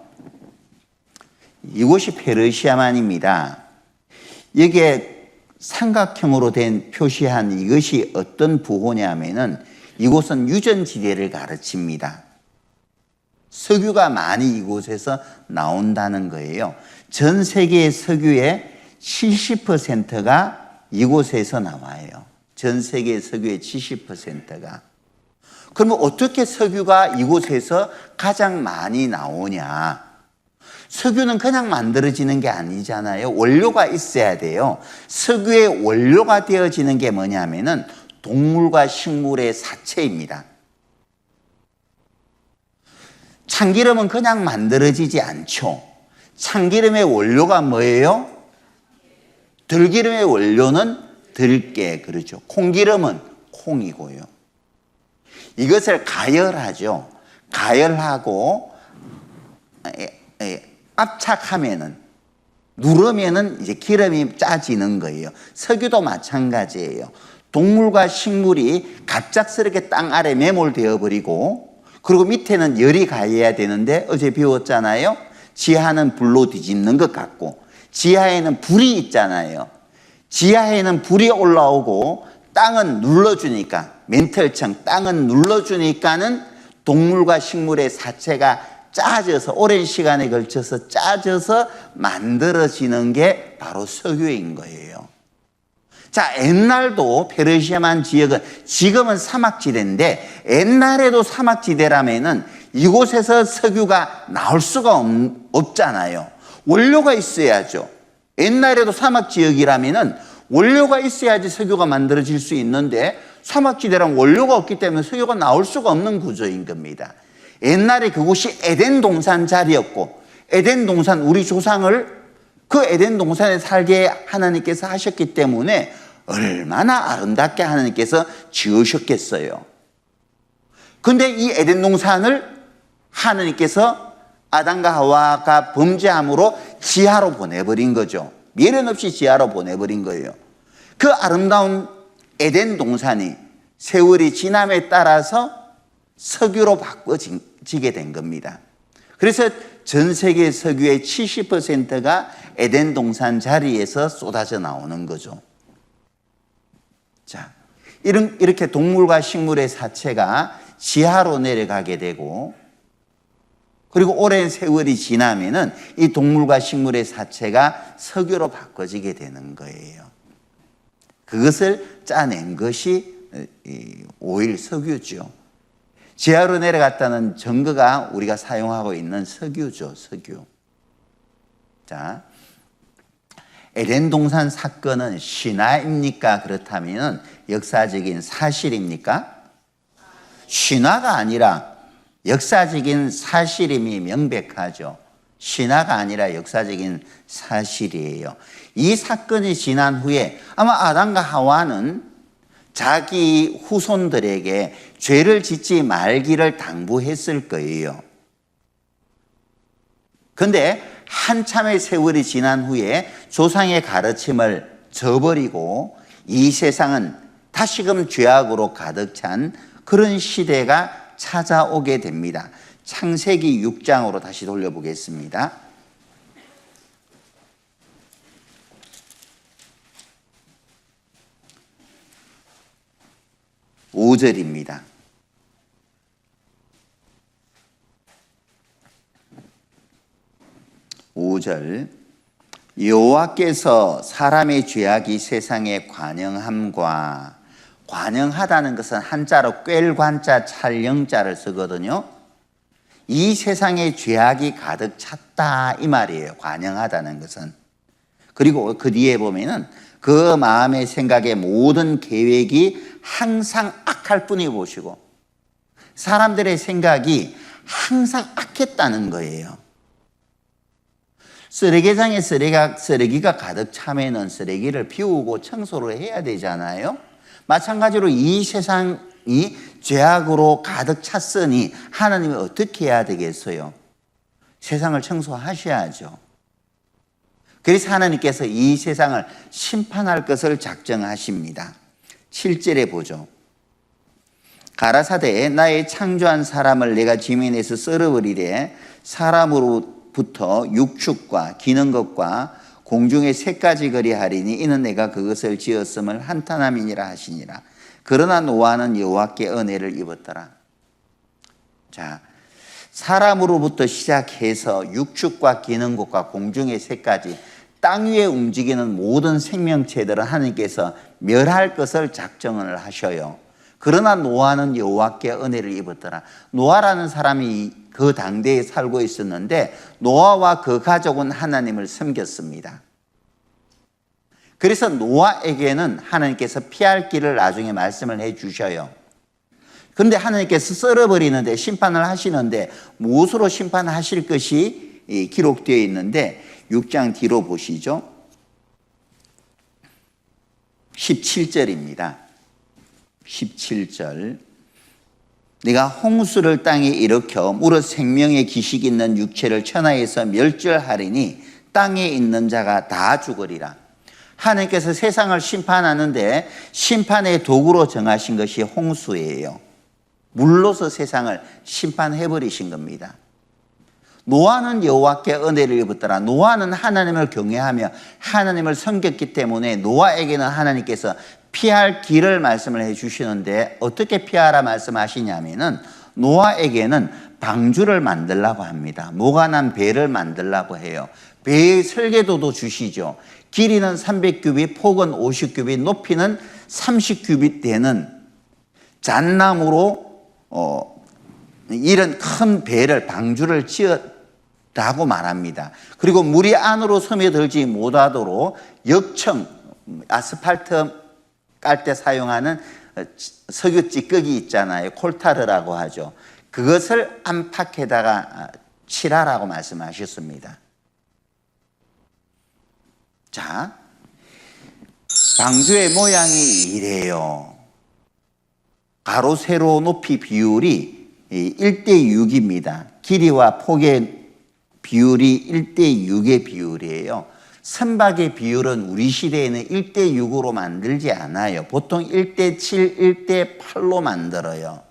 이곳이 페르시아만입니다. 여기에 삼각형으로 된 표시한 이것이 어떤 부호냐면은 이곳은 유전지대를 가르칩니다. 석유가 많이 이곳에서 나온다는 거예요. 전 세계의 석유의 70%가 이곳에서 나와요. 전 세계의 석유의 70%가. 그러면 어떻게 석유가 이곳에서 가장 많이 나오냐? 석유는 그냥 만들어지는 게 아니잖아요. 원료가 있어야 돼요. 석유의 원료가 되어지는 게 뭐냐면은 동물과 식물의 사체입니다. 참기름은 그냥 만들어지지 않죠. 참기름의 원료가 뭐예요? 들기름의 원료는 들깨, 그렇죠. 콩기름은 콩이고요. 이것을 가열하죠. 가열하고 압착하면은, 누르면은 이제 기름이 짜지는 거예요. 석유도 마찬가지예요. 동물과 식물이 갑작스럽게 땅 아래 매몰되어 버리고, 그리고 밑에는 열이 가해야 되는데, 어제 배웠잖아요. 지하는 불로 뒤집는 것 같고 지하에는 불이 있잖아요. 지하에는 불이 올라오고 땅은 눌러주니까, 멘털층 땅은 눌러주니까는 동물과 식물의 사체가 짜져서, 오랜 시간에 걸쳐서 짜져서 만들어지는 게 바로 석유인 거예요. 자, 옛날도 페르시아만 지역은, 지금은 사막지대인데 옛날에도 사막지대라면은 이곳에서 석유가 나올 수가 없잖아요. 원료가 있어야죠. 옛날에도 사막지역이라면은 원료가 있어야지 석유가 만들어질 수 있는데, 사막지대랑 원료가 없기 때문에 석유가 나올 수가 없는 구조인 겁니다. 옛날에 그곳이 에덴 동산 자리였고, 에덴 동산, 우리 조상을 그 에덴 동산에 살게 하나님께서 하셨기 때문에 얼마나 아름답게 하나님께서 지으셨겠어요. 근데 이 에덴 동산을 하나님께서 아담과 하와가 범죄함으로 지하로 보내버린 거죠. 미련 없이 지하로 보내버린 거예요. 그 아름다운 에덴 동산이 세월이 지남에 따라서 석유로 바꿔지게 된 겁니다. 그래서 전 세계 석유의 70%가 에덴 동산 자리에서 쏟아져 나오는 거죠. 자, 이렇게 동물과 식물의 사체가 지하로 내려가게 되고, 그리고 오랜 세월이 지나면은 이 동물과 식물의 사체가 석유로 바꿔지게 되는 거예요. 그것을 짜낸 것이 오일 석유죠. 지하로 내려갔다는 증거가 우리가 사용하고 있는 석유죠, 석유. 자, 에덴 동산 사건은 신화입니까? 그렇다면 역사적인 사실입니까? 신화가 아니라 역사적인 사실임이 명백하죠. 신화가 아니라 역사적인 사실이에요. 이 사건이 지난 후에 아마 아담과 하와는 자기 후손들에게 죄를 짓지 말기를 당부했을 거예요. 그런데 한참의 세월이 지난 후에 조상의 가르침을 저버리고 이 세상은 다시금 죄악으로 가득 찬 그런 시대가 찾아오게 됩니다. 창세기 6장으로 다시 돌려보겠습니다. 5절입니다. 5절 여호와께서 사람의 죄악이 세상에 관영함과, 관영하다는 것은 한자로 꿰관자 찰영자를 쓰거든요. 이 세상에 죄악이 가득 찼다 이 말이에요. 관영하다는 것은. 그리고 그 뒤에 보면은 그 마음의 생각의 모든 계획이 항상 악할 뿐이 보시고, 사람들의 생각이 항상 악했다는 거예요. 쓰레기장에 쓰레기가 가득 차면은 쓰레기를 비우고 청소를 해야 되잖아요. 마찬가지로 이 세상이 죄악으로 가득 찼으니 하나님이 어떻게 해야 되겠어요? 세상을 청소하셔야죠. 그래서 하나님께서 이 세상을 심판할 것을 작정하십니다. 7절에 보죠. 가라사대 나의 창조한 사람을 내가 지면에서 썰어버리되 사람으로부터 육축과 기는 것과 공중의 새까지 거리하리니 이는 내가 그것을 지었음을 한탄함이니라 하시니라. 그러나 노아는 여호와께 은혜를 입었더라. 자, 사람으로부터 시작해서 육축과 기는 것과 공중의 새까지 땅 위에 움직이는 모든 생명체들은 하나님께서 멸할 것을 작정을 하셔요. 그러나 노아는 여호와께 은혜를 입었더라. 노아라는 사람이 그 당대에 살고 있었는데 노아와 그 가족은 하나님을 섬겼습니다. 그래서 노아에게는 하나님께서 피할 길을 나중에 말씀을 해 주셔요. 그런데 하나님께서 썰어버리는데, 심판을 하시는데 무엇으로 심판하실 것이 기록되어 있는데 6장 뒤로 보시죠. 17절입니다. 17절 네가 홍수를 땅에 일으켜 무릇 생명의 기식 있는 육체를 천하에서 멸절하리니 땅에 있는 자가 다 죽으리라. 하나님께서 세상을 심판하는데 심판의 도구로 정하신 것이 홍수예요. 물로서 세상을 심판해버리신 겁니다. 노아는 여호와께 은혜를 입었더라. 노아는 하나님을 경외하며 하나님을 섬겼기 때문에 노아에게는 하나님께서 피할 길을 말씀을 해 주시는데 어떻게 피하라 말씀하시냐면은 노아에게는 방주를 만들라고 합니다. 모가 난 배를 만들라고 해요. 배의 설계도도 주시죠. 길이는 300규빗, 폭은 50규빗, 높이는 30규빗 되는 잣나무로 이런 큰 배를, 방주를 지으라고 말합니다. 그리고 물이 안으로 스며들지 못하도록 역청, 아스팔트 깔 때 사용하는 석유 찌꺼기 있잖아요. 콜타르라고 하죠. 그것을 안팎에다가 칠하라고 말씀하셨습니다. 자, 방주의 모양이 이래요. 가로, 세로, 높이 비율이 1:6입니다. 길이와 폭의 비율이 1:6의 비율이에요. 선박의 비율은 우리 시대에는 1:6으로 만들지 않아요. 보통 1:7, 1:8로 만들어요.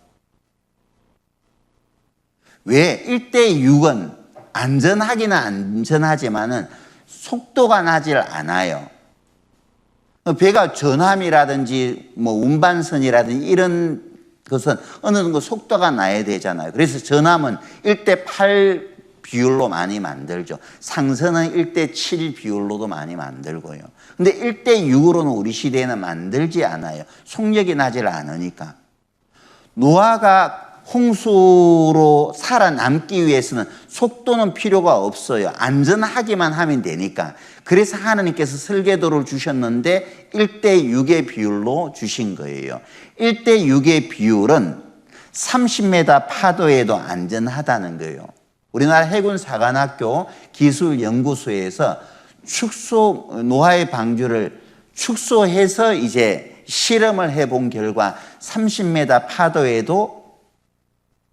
왜? 1:6은 안전하기는 안전하지만은 속도가 나질 않아요. 배가 전함이라든지 운반선이라든지 이런 그것은 어느 정도 속도가 나야 되잖아요. 그래서 전함은 1대8 비율로 많이 만들죠. 상선은 1대7 비율로도 많이 만들고요. 근데 1대6으로는 우리 시대에는 만들지 않아요. 속력이 나질 않으니까. 노아가 홍수로 살아남기 위해서는 속도는 필요가 없어요. 안전하기만 하면 되니까. 그래서 하나님께서 설계도를 주셨는데 1대6의 비율로 주신 거예요. 1대6의 비율은 30m 파도에도 안전하다는 거예요. 우리나라 해군사관학교 기술연구소에서 노아의 방주를 축소해서 이제 실험을 해본 결과 30m 파도에도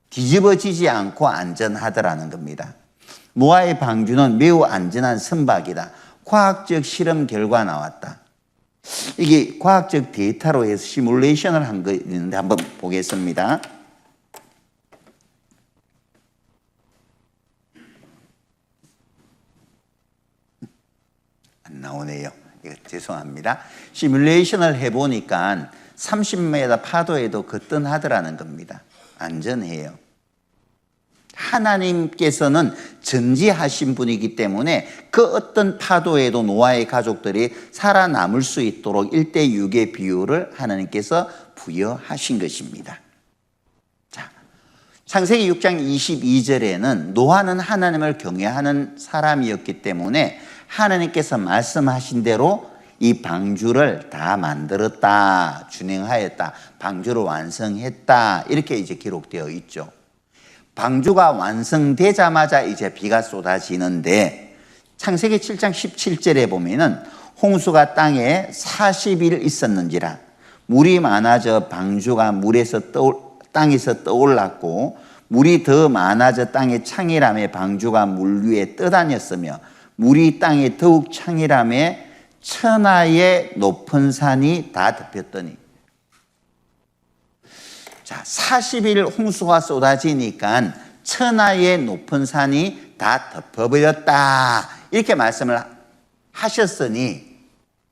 뒤집어지지 않고 안전하더라는 겁니다. 노아의 방주는 매우 안전한 선박이다. 과학적 실험 결과 나왔다. 이게 과학적 데이터로 해서 시뮬레이션을 한 거 있는데 한번 보겠습니다. 안 나오네요. 이거 죄송합니다. 시뮬레이션을 해보니까 30m 파도에도 거뜬하더라는 겁니다. 안전해요. 하나님께서는 전지하신 분이기 때문에 그 어떤 파도에도 노아의 가족들이 살아남을 수 있도록 1대6의 비율을 하나님께서 부여하신 것입니다. 자, 창세기 6장 22절에는 노아는 하나님을 경외하는 사람이었기 때문에 하나님께서 말씀하신 대로 이 방주를 다 만들었다, 준행하였다, 방주를 완성했다, 이렇게 이제 기록되어 있죠. 방주가 완성되자마자 이제 비가 쏟아지는데 창세기 7장 17절에 보면은 홍수가 땅에 40일 있었는지라 물이 많아져 방주가 땅에서 떠올랐고 물이 더 많아져 땅에 창이라며 방주가 물 위에 떠다녔으며 물이 땅에 더욱 창이라며 천하의 높은 산이 다 덮였더니. 자, 40일 홍수가 쏟아지니까 천하의 높은 산이 다 덮어버렸다. 이렇게 말씀을 하셨으니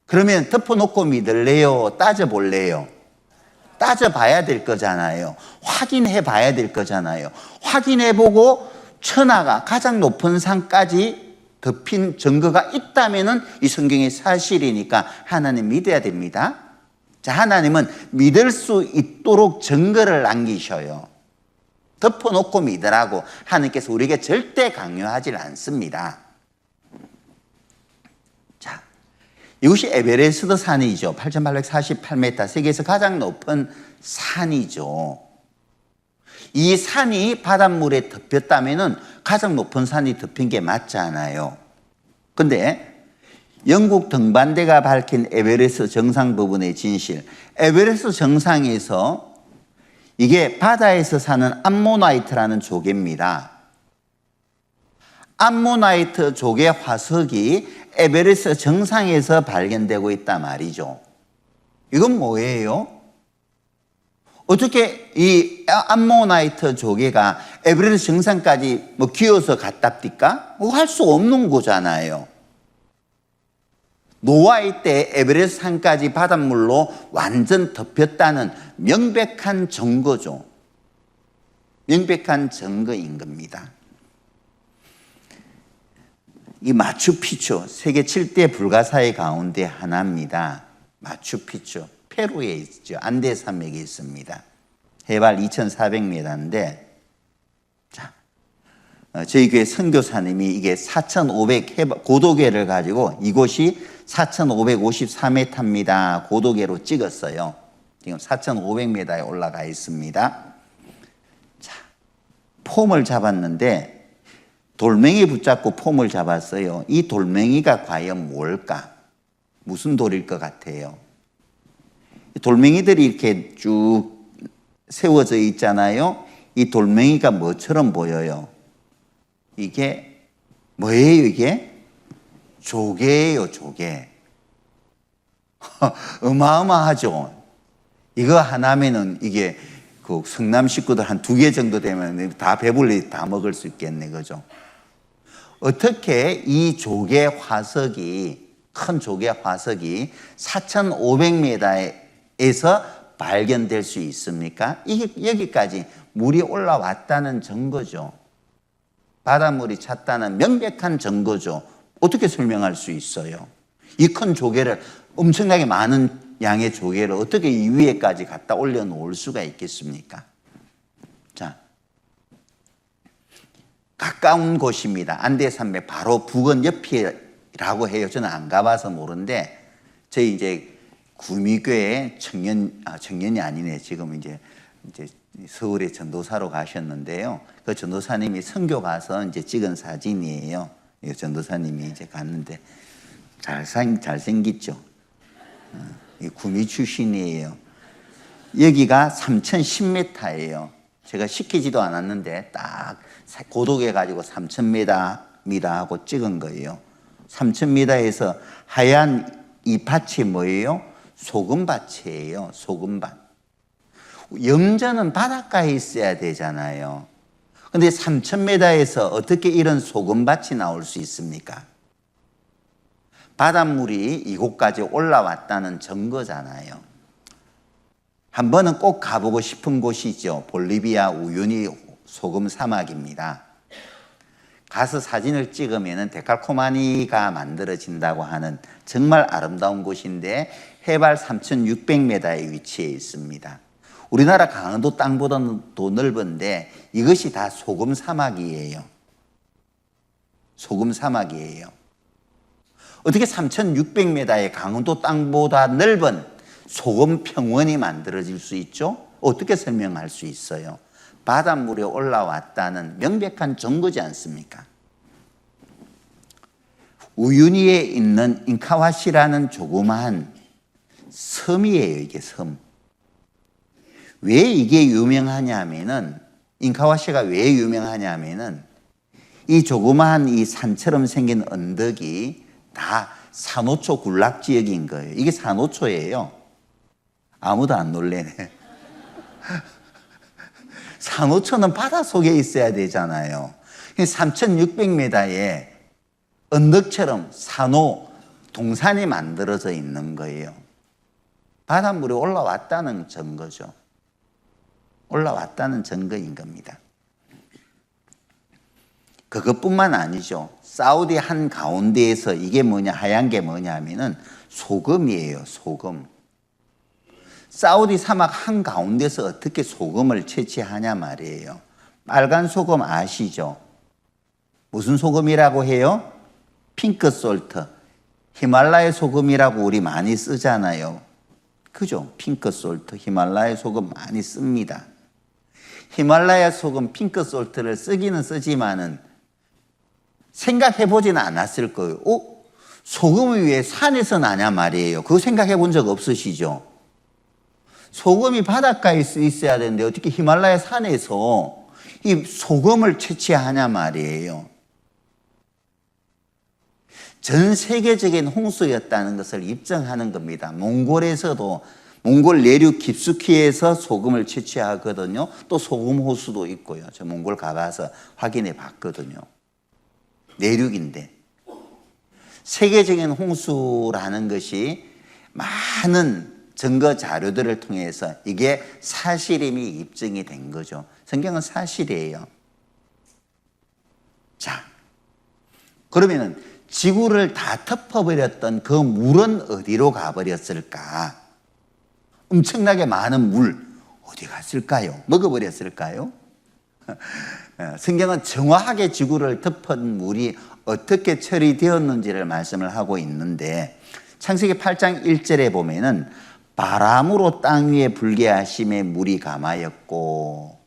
그러면 덮어놓고 믿을래요? 따져볼래요? 따져봐야 될 거잖아요. 확인해 봐야 될 거잖아요. 확인해보고 천하가 가장 높은 산까지 덮인 증거가 있다면은 이 성경의 사실이니까 하나님 믿어야 됩니다. 자, 하나님은 믿을 수 있도록 증거를 남기셔요. 덮어놓고 믿으라고 하나님께서 우리에게 절대 강요하지 않습니다. 자, 이것이 에베레스트 산이죠. 8,848m, 세계에서 가장 높은 산이죠. 이 산이 바닷물에 덮였다면은 가장 높은 산이 덮인 게 맞잖아요. 근데 영국 등반대가 밝힌 에베레스트 정상 부분의 진실, 에베레스트 정상에서 이게 바다에서 사는 암모나이트라는 조개입니다. 암모나이트 조개 화석이 에베레스트 정상에서 발견되고 있단 말이죠. 이건 뭐예요? 어떻게 이 암모나이트 조개가 에베레스트 정상까지 기어서 갔답니까? 할 수 없는 거잖아요. 노아의 때 에베레스트 산까지 바닷물로 완전 덮였다는 명백한 증거죠. 명백한 증거인 겁니다. 이 마추픽추, 세계 7대 불가사의 가운데 하나입니다. 마추픽추, 페루에 있죠. 안데 산맥에 있습니다. 해발 2,400m인데, 자, 저희 교회 선교사님이 이게 4,500 고도계를 가지고 이곳이 4,554m입니다. 고도계로 찍었어요. 지금 4,500m에 올라가 있습니다. 자, 폼을 잡았는데 돌멩이 붙잡고 폼을 잡았어요. 이 돌멩이가 과연 뭘까? 무슨 돌일 것 같아요? 돌멩이들이 이렇게 쭉 세워져 있잖아요. 이 돌멩이가 뭐처럼 보여요? 이게 뭐예요, 이게? 조개예요, 조개. 어마어마하죠. 이거 하나면은 이게 그 성남 식구들 한 2개 정도 되면 다 배불리 다 먹을 수 있겠네, 그죠? 어떻게 이 조개 화석이, 큰 조개 화석이 4,500m에서 발견될 수 있습니까? 이게 여기까지 물이 올라왔다는 증거죠. 바닷물이 찼다는 명백한 증거죠. 어떻게 설명할 수 있어요? 이 큰 조개를, 엄청나게 많은 양의 조개를 어떻게 이 위에까지 갖다 올려놓을 수가 있겠습니까? 자, 가까운 곳입니다. 안대산맥 바로 북은 옆이라고 해요. 저는 안 가봐서 모르는데, 저희 이제 구미교회 청년이 아니네. 지금 이제 서울에 전도사로 가셨는데요. 그 전도사님이 선교 가서 이제 찍은 사진이에요. 이 전도사님이 이제 갔는데 잘생겼죠. 구미 출신이에요. 여기가 3010m예요. 제가 시키지도 않았는데 딱 고독해가지고 3000m입니다 하고 찍은 거예요. 3000m에서 하얀 이 밭이 뭐예요? 소금밭이에요. 소금밭. 염전은 바닷가에 있어야 되잖아요. 근데 3000m에서 어떻게 이런 소금밭이 나올 수 있습니까? 바닷물이 이곳까지 올라왔다는 증거잖아요. 한 번은 꼭 가보고 싶은 곳이죠. 볼리비아 우유니 소금 사막입니다. 가서 사진을 찍으면 데칼코마니가 만들어진다고 하는 정말 아름다운 곳인데 해발 3600m의 위치에 있습니다. 우리나라 강원도 땅보다는 더 넓은데 이것이 다 소금 사막이에요. 소금 사막이에요. 어떻게 3600m의 강원도 땅보다 넓은 소금 평원이 만들어질 수 있죠? 어떻게 설명할 수 있어요? 바닷물이 올라왔다는 명백한 증거지 않습니까? 우유니에 있는 인카와시라는 조그마한 섬이에요. 이게 섬. 왜 이게 유명하냐면은, 인카와시가 왜 유명하냐면은 이 조그마한 이 산처럼 생긴 언덕이 다 산호초 군락 지역인 거예요. 이게 산호초예요. 아무도 안 놀래네. 산호초는 바닷속에 있어야 되잖아요. 3600m에 언덕처럼 산호, 동산이 만들어져 있는 거예요. 바닷물이 올라왔다는 증거죠. 올라왔다는 증거인 겁니다. 그것뿐만 아니죠. 사우디 한 가운데에서 이게 뭐냐, 하얀 게 뭐냐 하면은 소금이에요. 소금. 사우디 사막 한 가운데서 어떻게 소금을 채취하냐 말이에요. 빨간 소금 아시죠? 무슨 소금이라고 해요? 핑크 솔트. 히말라야 소금이라고 우리 많이 쓰잖아요. 그죠? 핑크 솔트, 히말라야 소금 많이 씁니다. 히말라야 소금, 핑크 솔트를 쓰기는 쓰지만은 생각해보지는 않았을 거예요. 소금이 왜 산에서 나냐 말이에요. 그거 생각해 본 적 없으시죠? 소금이 바닷가에 있어야 되는데 어떻게 히말라야 산에서 이 소금을 채취하냐 말이에요. 전 세계적인 홍수였다는 것을 입증하는 겁니다. 몽골에서도, 몽골 내륙 깊숙이에서 소금을 채취하거든요. 또 소금 호수도 있고요. 저 몽골 가봐서 확인해 봤거든요. 내륙인데. 세계적인 홍수라는 것이 많은 증거 자료들을 통해서 이게 사실임이 입증이 된 거죠. 성경은 사실이에요. 자, 그러면은 지구를 다 덮어버렸던 그 물은 어디로 가버렸을까? 엄청나게 많은 물 어디 갔을까요? 먹어버렸을까요? 성경은 정확하게 지구를 덮은 물이 어떻게 처리되었는지를 말씀을 하고 있는데, 창세기 8장 1절에 보면은 바람으로 땅 위에 불게 하심에 물이 감하였고,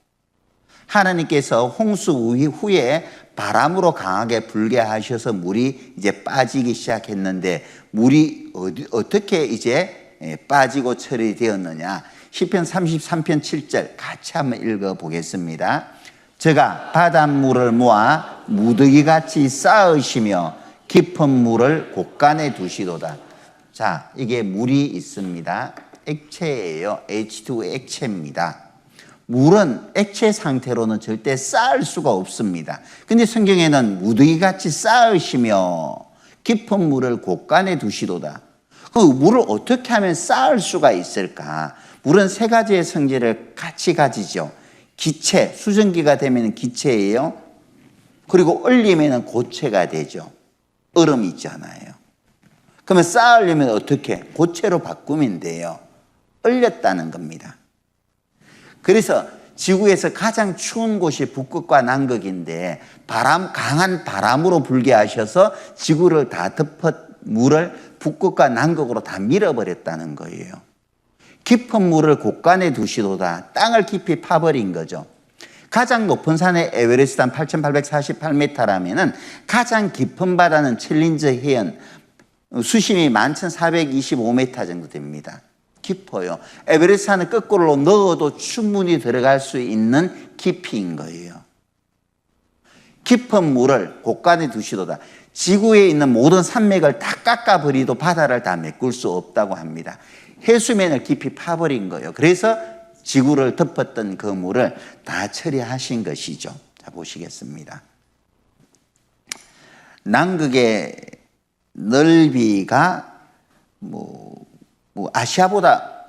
하나님께서 홍수 후에 바람으로 강하게 불게 하셔서 물이 이제 빠지기 시작했는데, 물이 어떻게 이제 빠지고 처리되었느냐? 시편 33편 7절 같이 한번 읽어보겠습니다. 저가 바닷물을 모아 무더기같이 쌓으시며 깊은 물을 곳간에 두시도다. 자, 이게 물이 있습니다. 액체예요. H2O 액체입니다. 물은 액체 상태로는 절대 쌓을 수가 없습니다. 근데 성경에는 무더기같이 쌓으시며 깊은 물을 곳간에 두시도다. 그 물을 어떻게 하면 쌓을 수가 있을까? 물은 세 가지의 성질을 같이 가지죠. 기체, 수증기가 되면 기체예요. 그리고 얼리면 고체가 되죠. 얼음이 있잖아요. 그러면 쌓으려면 어떻게? 고체로 바꾸면 돼요. 얼렸다는 겁니다. 그래서 지구에서 가장 추운 곳이 북극과 남극인데 강한 바람으로 불게 하셔서 지구를 다 물을 북극과 남극으로 다 밀어버렸다는 거예요. 깊은 물을 곳간에 두시도다. 땅을 깊이 파버린 거죠. 가장 높은 산의 에베레스트 산 8,848m라면은 가장 깊은 바다는 챌린저 해안 수심이 11,425m 정도 됩니다. 깊어요. 에베레스트 산을 거꾸로 넣어도 충분히 들어갈 수 있는 깊이인 거예요. 깊은 물을 곳간에 두시도다. 지구에 있는 모든 산맥을 다 깎아버리도 바다를 다 메꿀 수 없다고 합니다. 해수면을 깊이 파버린 거예요. 그래서 지구를 덮었던 그 물을 다 처리하신 것이죠. 자, 보시겠습니다. 남극의 넓이가 아시아보다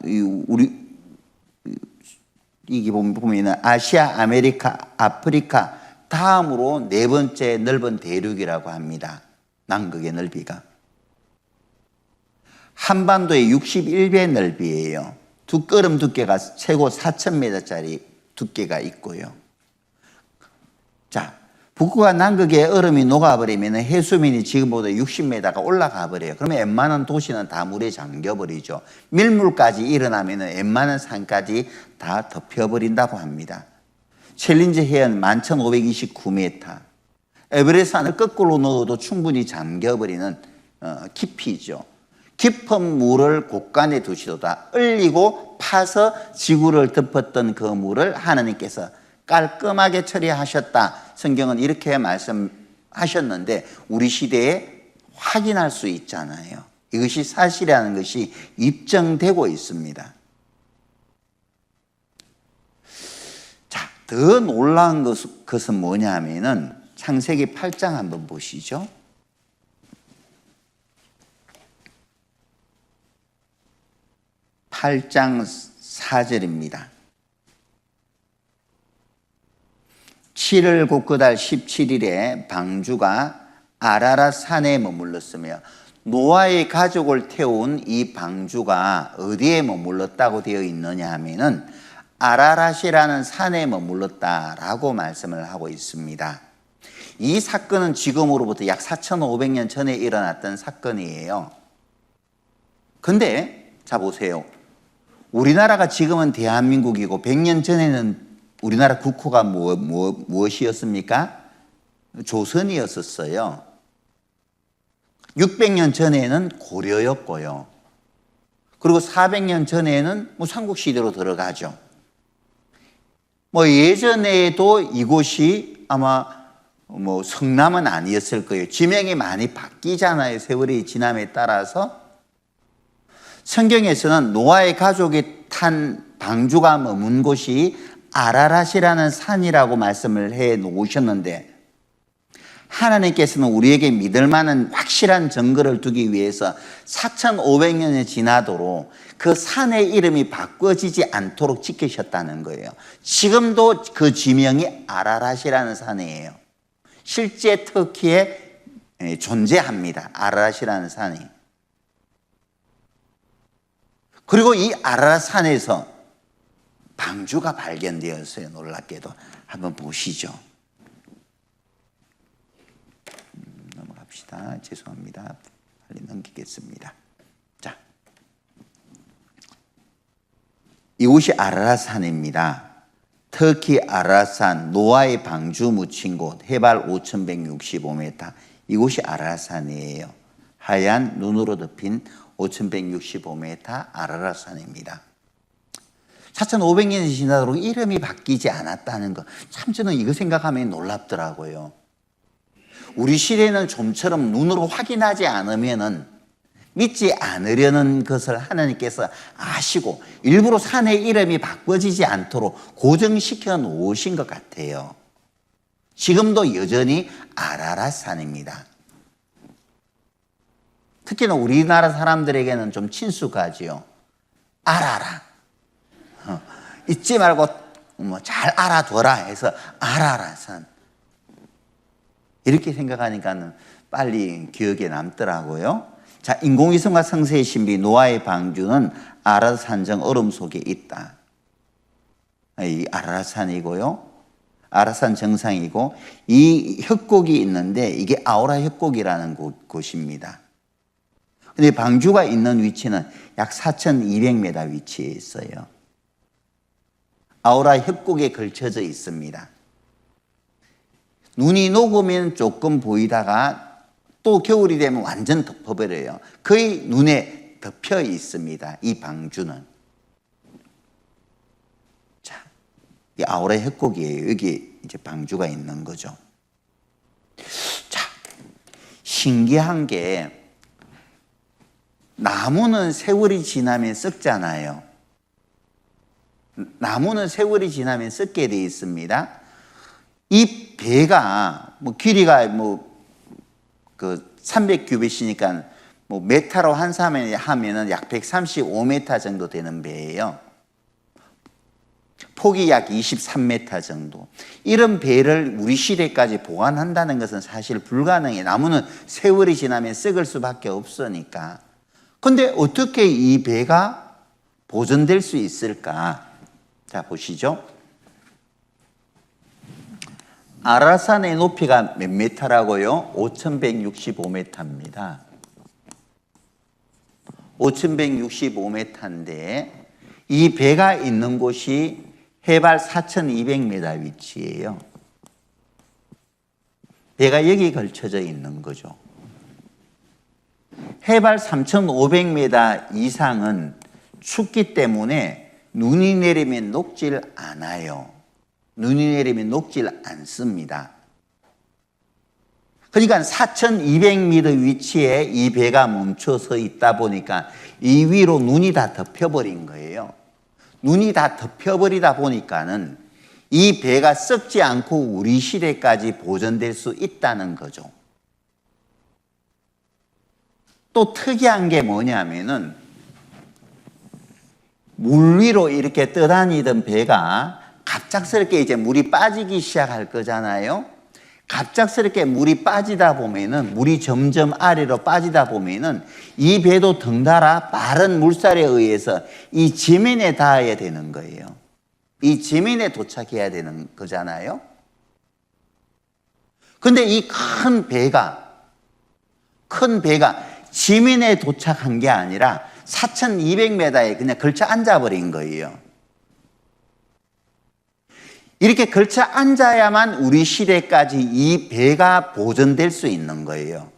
이게 보면은 아시아, 아메리카, 아프리카 다음으로 네 번째 넓은 대륙이라고 합니다. 남극의 넓이가. 한반도의 61배 넓이에요. 얼음 두께가 최고 4,000m짜리 두께가 있고요. 자, 북극과 남극의 얼음이 녹아버리면 해수면이 지금보다 60m가 올라가 버려요. 그러면 웬만한 도시는 다 물에 잠겨버리죠. 밀물까지 일어나면 웬만한 산까지 다 덮여버린다고 합니다. 챌린저 해안 11,529m. 에베레스트 산을 거꾸로 넣어도 충분히 잠겨버리는 깊이죠. 깊은 물을 곳간에 두시도다. 얼리고 파서 지구를 덮었던 그 물을 하나님께서 깔끔하게 처리하셨다. 성경은 이렇게 말씀하셨는데 우리 시대에 확인할 수 있잖아요. 이것이 사실이라는 것이 입증되고 있습니다. 자, 더 놀라운 것은 뭐냐 하면은 창세기 8장 한번 보시죠. 8장 4절입니다. 7월 곧그달 17일에 방주가 아라랏 산에 머물렀으며 노아의 가족을 태운 이 방주가 어디에 머물렀다고 되어 있느냐 하면은 아라랏이라는 산에 머물렀다라고 말씀을 하고 있습니다. 이 사건은 지금으로부터 약 4,500년 전에 일어났던 사건이에요. 근데 자 보세요. 우리나라가 지금은 대한민국이고 100년 전에는 우리나라 국호가 무엇이었습니까? 조선이었었어요. 600년 전에는 고려였고요. 그리고 400년 전에는 삼국시대로 들어가죠. 예전에도 이곳이 아마 성남은 아니었을 거예요. 지명이 많이 바뀌잖아요. 세월이 지남에 따라서. 성경에서는 노아의 가족이 탄 방주가 머문 곳이 아라랏이라는 산이라고 말씀을 해 놓으셨는데 하나님께서는 우리에게 믿을 만한 확실한 증거를 두기 위해서 4,500년이 지나도록 그 산의 이름이 바꿔지지 않도록 지키셨다는 거예요. 지금도 그 지명이 아라랏이라는 산이에요. 실제 터키에 존재합니다. 아라랏이라는 산이. 그리고 이 아라랏 산에서 방주가 발견되었어요. 놀랍게도. 한번 보시죠. 넘어갑시다. 죄송합니다. 빨리 넘기겠습니다. 자, 이곳이 아라랏 산입니다. 터키 아라랏 산, 노아의 방주 묻힌 곳, 해발 5,165m. 이곳이 아라랏 산이에요. 하얀 눈으로 덮인 5,165m 아라랏 산입니다. 4,500년이 지나도록 이름이 바뀌지 않았다는 것. 참 저는 이거 생각하면 놀랍더라고요. 우리 시대는 좀처럼 눈으로 확인하지 않으면은 믿지 않으려는 것을 하나님께서 아시고 일부러 산의 이름이 바꿔지지 않도록 고정시켜 놓으신 것 같아요. 지금도 여전히 아라랏 산입니다. 특히나 우리나라 사람들에게는 좀 친숙하지요. 아라라. 잊지 말고 뭐 잘 알아둬라 해서 아라라산. 이렇게 생각하니까는 빨리 기억에 남더라고요. 자, 인공위성과 성세의 신비 노아의 방주는 아라산정 얼음 속에 있다. 이 아라산이고요. 아라산 정상이고 이 협곡이 있는데 이게 아우라 협곡이라는 곳입니다. 근데 방주가 있는 위치는 약 4,200m 위치에 있어요. 아우라 협곡에 걸쳐져 있습니다. 눈이 녹으면 조금 보이다가 또 겨울이 되면 완전 덮어버려요. 거의 눈에 덮여 있습니다. 이 방주는. 자, 이 아우라 협곡이에요. 여기 이제 방주가 있는 거죠. 자, 신기한 게 나무는 세월이 지나면 썩잖아요. 나무는 세월이 지나면 썩게 되어 있습니다. 이 배가 뭐 길이가 그 300규빗이니까 뭐 메타로 하면은 약 135m 정도 되는 배예요. 폭이 약 23m 정도. 이런 배를 우리 시대까지 보관한다는 것은 사실 불가능해. 나무는 세월이 지나면 썩을 수밖에 없으니까. 근데 어떻게 이 배가 보존될 수 있을까? 자, 보시죠. 아라산의 높이가 몇 메타라고요? 5,165m입니다. 5,165m인데 이 배가 있는 곳이 해발 4,200m 위치예요. 배가 여기 걸쳐져 있는 거죠. 해발 3,500m 이상은 춥기 때문에 눈이 내리면 녹질 않아요. 눈이 내리면 녹질 않습니다. 그러니까 4,200m 위치에 이 배가 멈춰서 있다 보니까 이 위로 눈이 다 덮여버린 거예요. 눈이 다 덮여버리다 보니까는 이 배가 썩지 않고 우리 시대까지 보존될 수 있다는 거죠. 또 특이한 게 뭐냐면은 물 위로 이렇게 떠다니던 배가 갑작스럽게 이제 물이 빠지기 시작할 거잖아요. 갑작스럽게 물이 빠지다 보면은 물이 점점 아래로 빠지다 보면은 이 배도 덩달아 빠른 물살에 의해서 이 지면에 닿아야 되는 거예요. 이 지면에 도착해야 되는 거잖아요. 근데 이 큰 배가 지면에 도착한 게 아니라 4,200m에 그냥 걸쳐 앉아버린 거예요. 이렇게 걸쳐 앉아야만 우리 시대까지 이 배가 보존될 수 있는 거예요.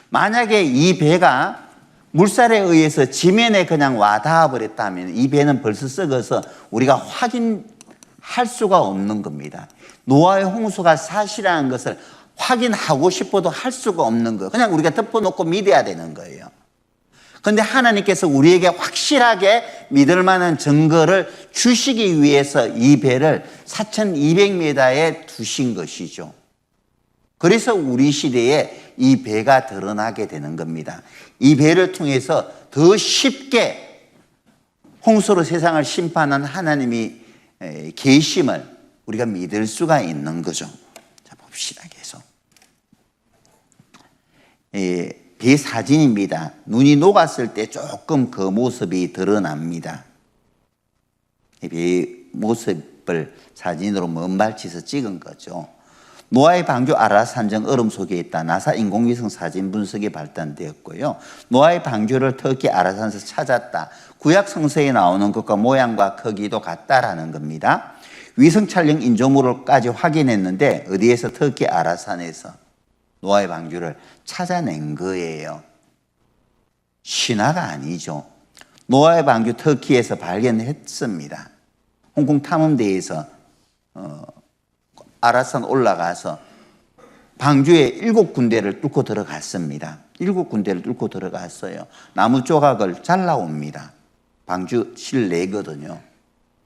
만약에 이 배가 물살에 의해서 지면에 그냥 와 닿아 버렸다면 이 배는 벌써 썩어서 우리가 확인할 수가 없는 겁니다. 노아의 홍수가 사실이라는 것을 확인하고 싶어도 할 수가 없는 거예요. 그냥 우리가 덮어놓고 믿어야 되는 거예요. 그런데 하나님께서 우리에게 확실하게 믿을 만한 증거를 주시기 위해서 이 배를 4,200m에 두신 것이죠. 그래서 우리 시대에 이 배가 드러나게 되는 겁니다. 이 배를 통해서 더 쉽게 홍수로 세상을 심판한 하나님이 계심을 우리가 믿을 수가 있는 거죠. 자, 봅시다. 계속. 배 사진입니다. 눈이 녹았을 때 조금 그 모습이 드러납니다. 배 모습을 사진으로 먼발치서 찍은 거죠. 노아의 방주 아라산정 얼음 속에 있다. 나사 인공위성 사진 분석이 발달되었고요. 노아의 방주를 터키 아라산에서 찾았다. 구약 성서에 나오는 것과 모양과 크기도 같다라는 겁니다. 위성 촬영 인조물을까지 확인했는데 어디에서? 터키 아라산에서 노아의 방주를 찾아낸 거예요. 신화가 아니죠. 노아의 방주 터키에서 발견했습니다. 홍콩 탐험대에서 아라산 올라가서 방주에 7군데를 뚫고 들어갔습니다. 7군데를 뚫고 들어갔어요. 나무 조각을 잘라옵니다. 방주 실내거든요.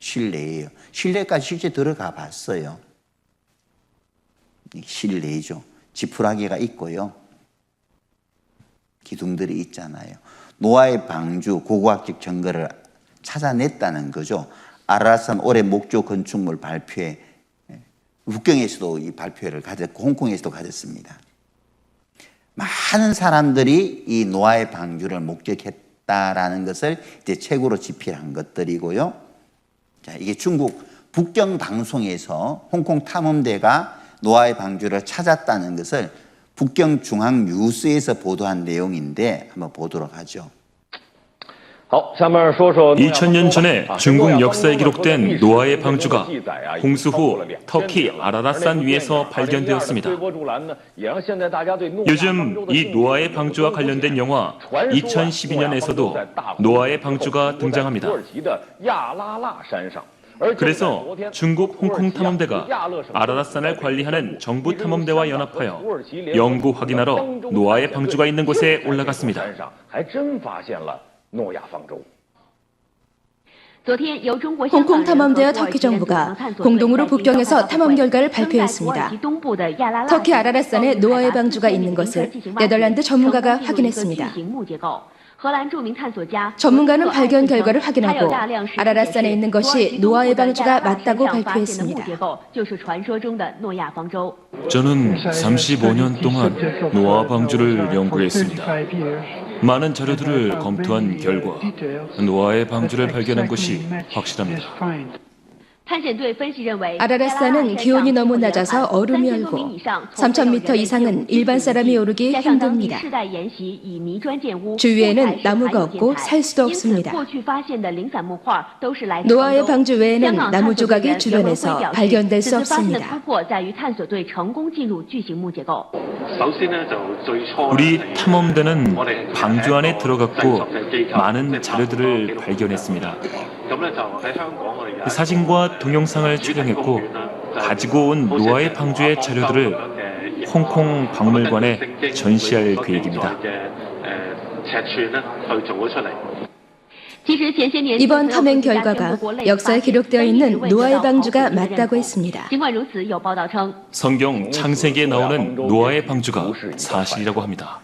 실내예요. 실내까지 실제 들어가 봤어요. 실내죠. 지푸라기가 있고요. 기둥들이 있잖아요. 노아의 방주 고고학적 증거를 찾아냈다는 거죠. 아라라산 올해 목조 건축물 발표회, 북경에서도 이 발표회를 가졌고 홍콩에서도 가졌습니다. 많은 사람들이 이 노아의 방주를 목격했다라는 것을 이제 책으로 집필한 것들이고요. 자, 이게 중국 북경 방송에서 홍콩 탐험대가 노아의 방주를 찾았다는 것을 북경 중앙 뉴스에서 보도한 내용인데 한번 보도록 하죠. 2000년 전에 중국 역사에 기록된 노아의 방주가 홍수 후 터키 아라랏산 위에서 발견되었습니다. 요즘 이 노아의 방주와 관련된 영화 2012년에서도 노아의 방주가 등장합니다. 그래서 중국 홍콩 탐험대가 아라랏산을 관리하는 정부 탐험대와 연합하여 연구 확인하러 노아의 방주가 있는 곳에 올라갔습니다. 홍콩 탐험대와 터키 정부가 공동으로 북경에서 탐험 결과를 발표했습니다. 터키 아라랏산에 노아의 방주가 있는 것을 네덜란드 전문가가 확인했습니다. 전문가는 발견 결과를 확인하고 아라랏산에 있는 것이 노아의 방주가 맞다고 발표했습니다. 저는 35년 동안 노아 방주를 연구했습니다. 많은 자료들을 검토한 결과 노아의 방주를 발견한 것이 확실합니다. 아라랏산은 기온이 너무 낮아서 얼음이 얼고 3,000m 이상은 일반 사람이 오르기 힘듭니다. 주위에는 나무가 없고 살 수도 없습니다. 노아의 방주 외에는 나무 조각이 주변에서 발견될 수 없습니다. 우리 탐험대는 방주 안에 들어갔고 많은 자료들을 발견했습니다. 사진과 동영상을 촬영했고 가지고 온 노아의 방주의 자료들을 홍콩 박물관에 전시할 계획입니다. 이번 탐행 결과가 역사에 기록되어 있는 노아의 방주가 맞다고 했습니다. 성경 창세기에 나오는 노아의 방주가 사실이라고 합니다.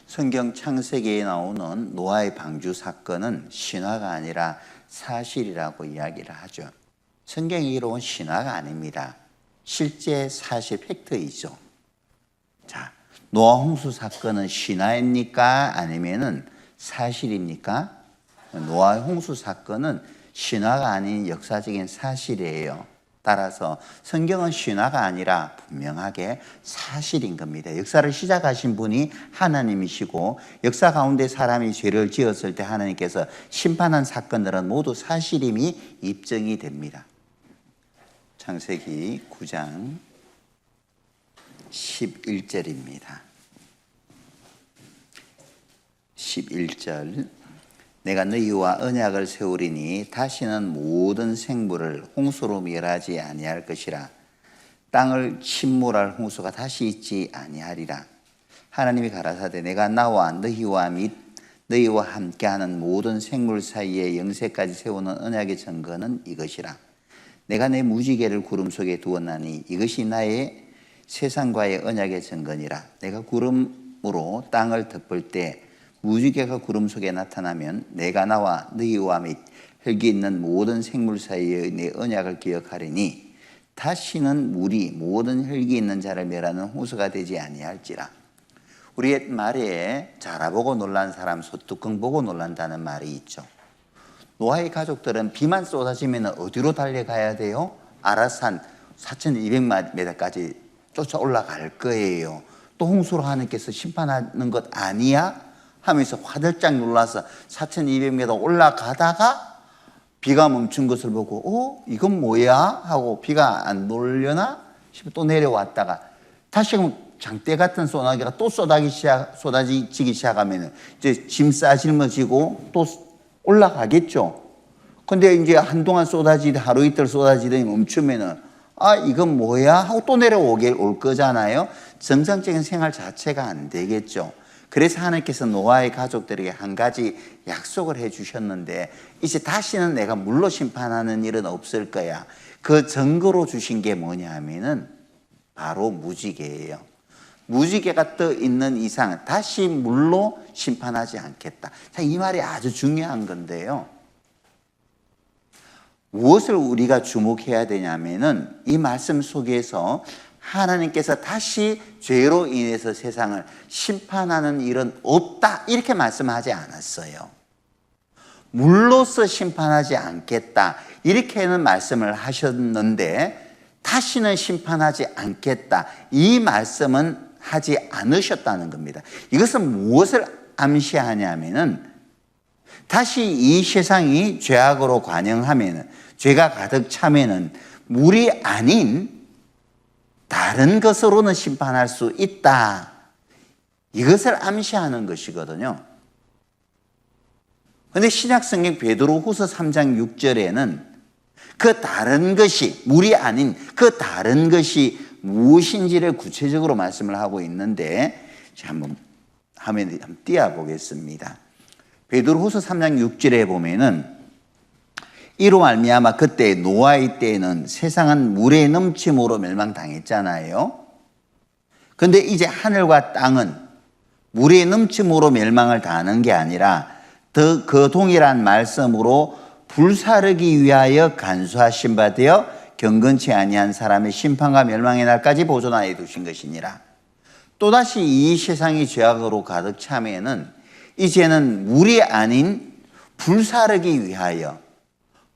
성경 창세기에 나오는 노아의 방주 사건은 신화가 아니라 사실이라고 이야기를 하죠. 성경이 이루어온 신화가 아닙니다. 실제 사실 팩트이죠. 자, 노아 홍수 사건은 신화입니까? 아니면은 사실입니까? 노아 홍수 사건은 신화가 아닌 역사적인 사실이에요. 따라서 성경은 신화가 아니라 분명하게 사실인 겁니다. 역사를 시작하신 분이 하나님이시고 역사 가운데 사람이 죄를 지었을 때 하나님께서 심판한 사건들은 모두 사실임이 입증이 됩니다. 창세기 9장 11절입니다. 11절 내가 너희와 언약을 세우리니 다시는 모든 생물을 홍수로 멸하지 아니할 것이라. 땅을 침몰할 홍수가 다시 있지 아니하리라. 하나님이 가라사대 내가 나와 너희와 및 너희와 함께하는 모든 생물 사이에 영세까지 세우는 언약의 증거는 이것이라. 내가 내 무지개를 구름 속에 두었나니 이것이 나의 세상과의 언약의 증거니라. 내가 구름으로 땅을 덮을 때 무지개가 구름 속에 나타나면 내가 나와 너희와 및 흙이 있는 모든 생물 사이의 내 언약을 기억하리니 다시는 물이 모든 흙이 있는 자를 멸하는 홍수가 되지 아니할지라. 우리의 말에 자라보고 놀란 사람 소뚜껑 보고 놀란다는 말이 있죠. 노아의 가족들은 비만 쏟아지면 어디로 달려가야 돼요? 아라산 4,200m까지 쫓아 올라갈 거예요. 또 홍수로 하나님께서 심판하는 것 아니야? 하면서 화들짝 놀라서 4,200m 올라가다가 비가 멈춘 것을 보고 이건 뭐야? 하고 비가 안 놀려나? 싶어 또 내려왔다가 다시 장대 같은 소나기가 또 쏟아지기 시작하면 이제 짐 싸질머지고 또 올라가겠죠. 근데 이제 한동안 하루 이틀 쏟아지더니 멈추면은 이건 뭐야? 하고 또 올 거잖아요. 정상적인 생활 자체가 안 되겠죠. 그래서 하나님께서 노아의 가족들에게 한 가지 약속을 해 주셨는데 이제 다시는 내가 물로 심판하는 일은 없을 거야. 그 증거로 주신 게 뭐냐 하면은 바로 무지개예요. 무지개가 떠 있는 이상 다시 물로 심판하지 않겠다. 자, 이 말이 아주 중요한 건데요. 무엇을 우리가 주목해야 되냐면은 이 말씀 속에서 하나님께서 다시 죄로 인해서 세상을 심판하는 일은 없다 이렇게 말씀하지 않았어요. 물로서 심판하지 않겠다 이렇게는 말씀을 하셨는데 다시는 심판하지 않겠다 이 말씀은 하지 않으셨다는 겁니다. 이것은 무엇을 암시하냐면은 다시 이 세상이 죄악으로 관영하면은 죄가 가득 차면은 물이 아닌 다른 것으로는 심판할 수 있다. 이것을 암시하는 것이거든요. 그런데 신약성경 베드로후서 3장 6절에는 그 다른 것이 물이 아닌 그 다른 것이 무엇인지를 구체적으로 말씀을 하고 있는데 한번 화면에 한번 띄워 보겠습니다. 베드로후서 3장 6절에 보면은 이로 말미암아 그때 노아의 때에는 세상은 물의 넘침으로 멸망당했잖아요. 그런데 이제 하늘과 땅은 물의 넘침으로 멸망을 당하는 게 아니라 더 그 동일한 말씀으로 불사르기 위하여 간수하신 바 되어 경건치 아니한 사람의 심판과 멸망의 날까지 보존하여 두신 것이니라. 또다시 이 세상이 죄악으로 가득 차면은 이제는 물이 아닌 불사르기 위하여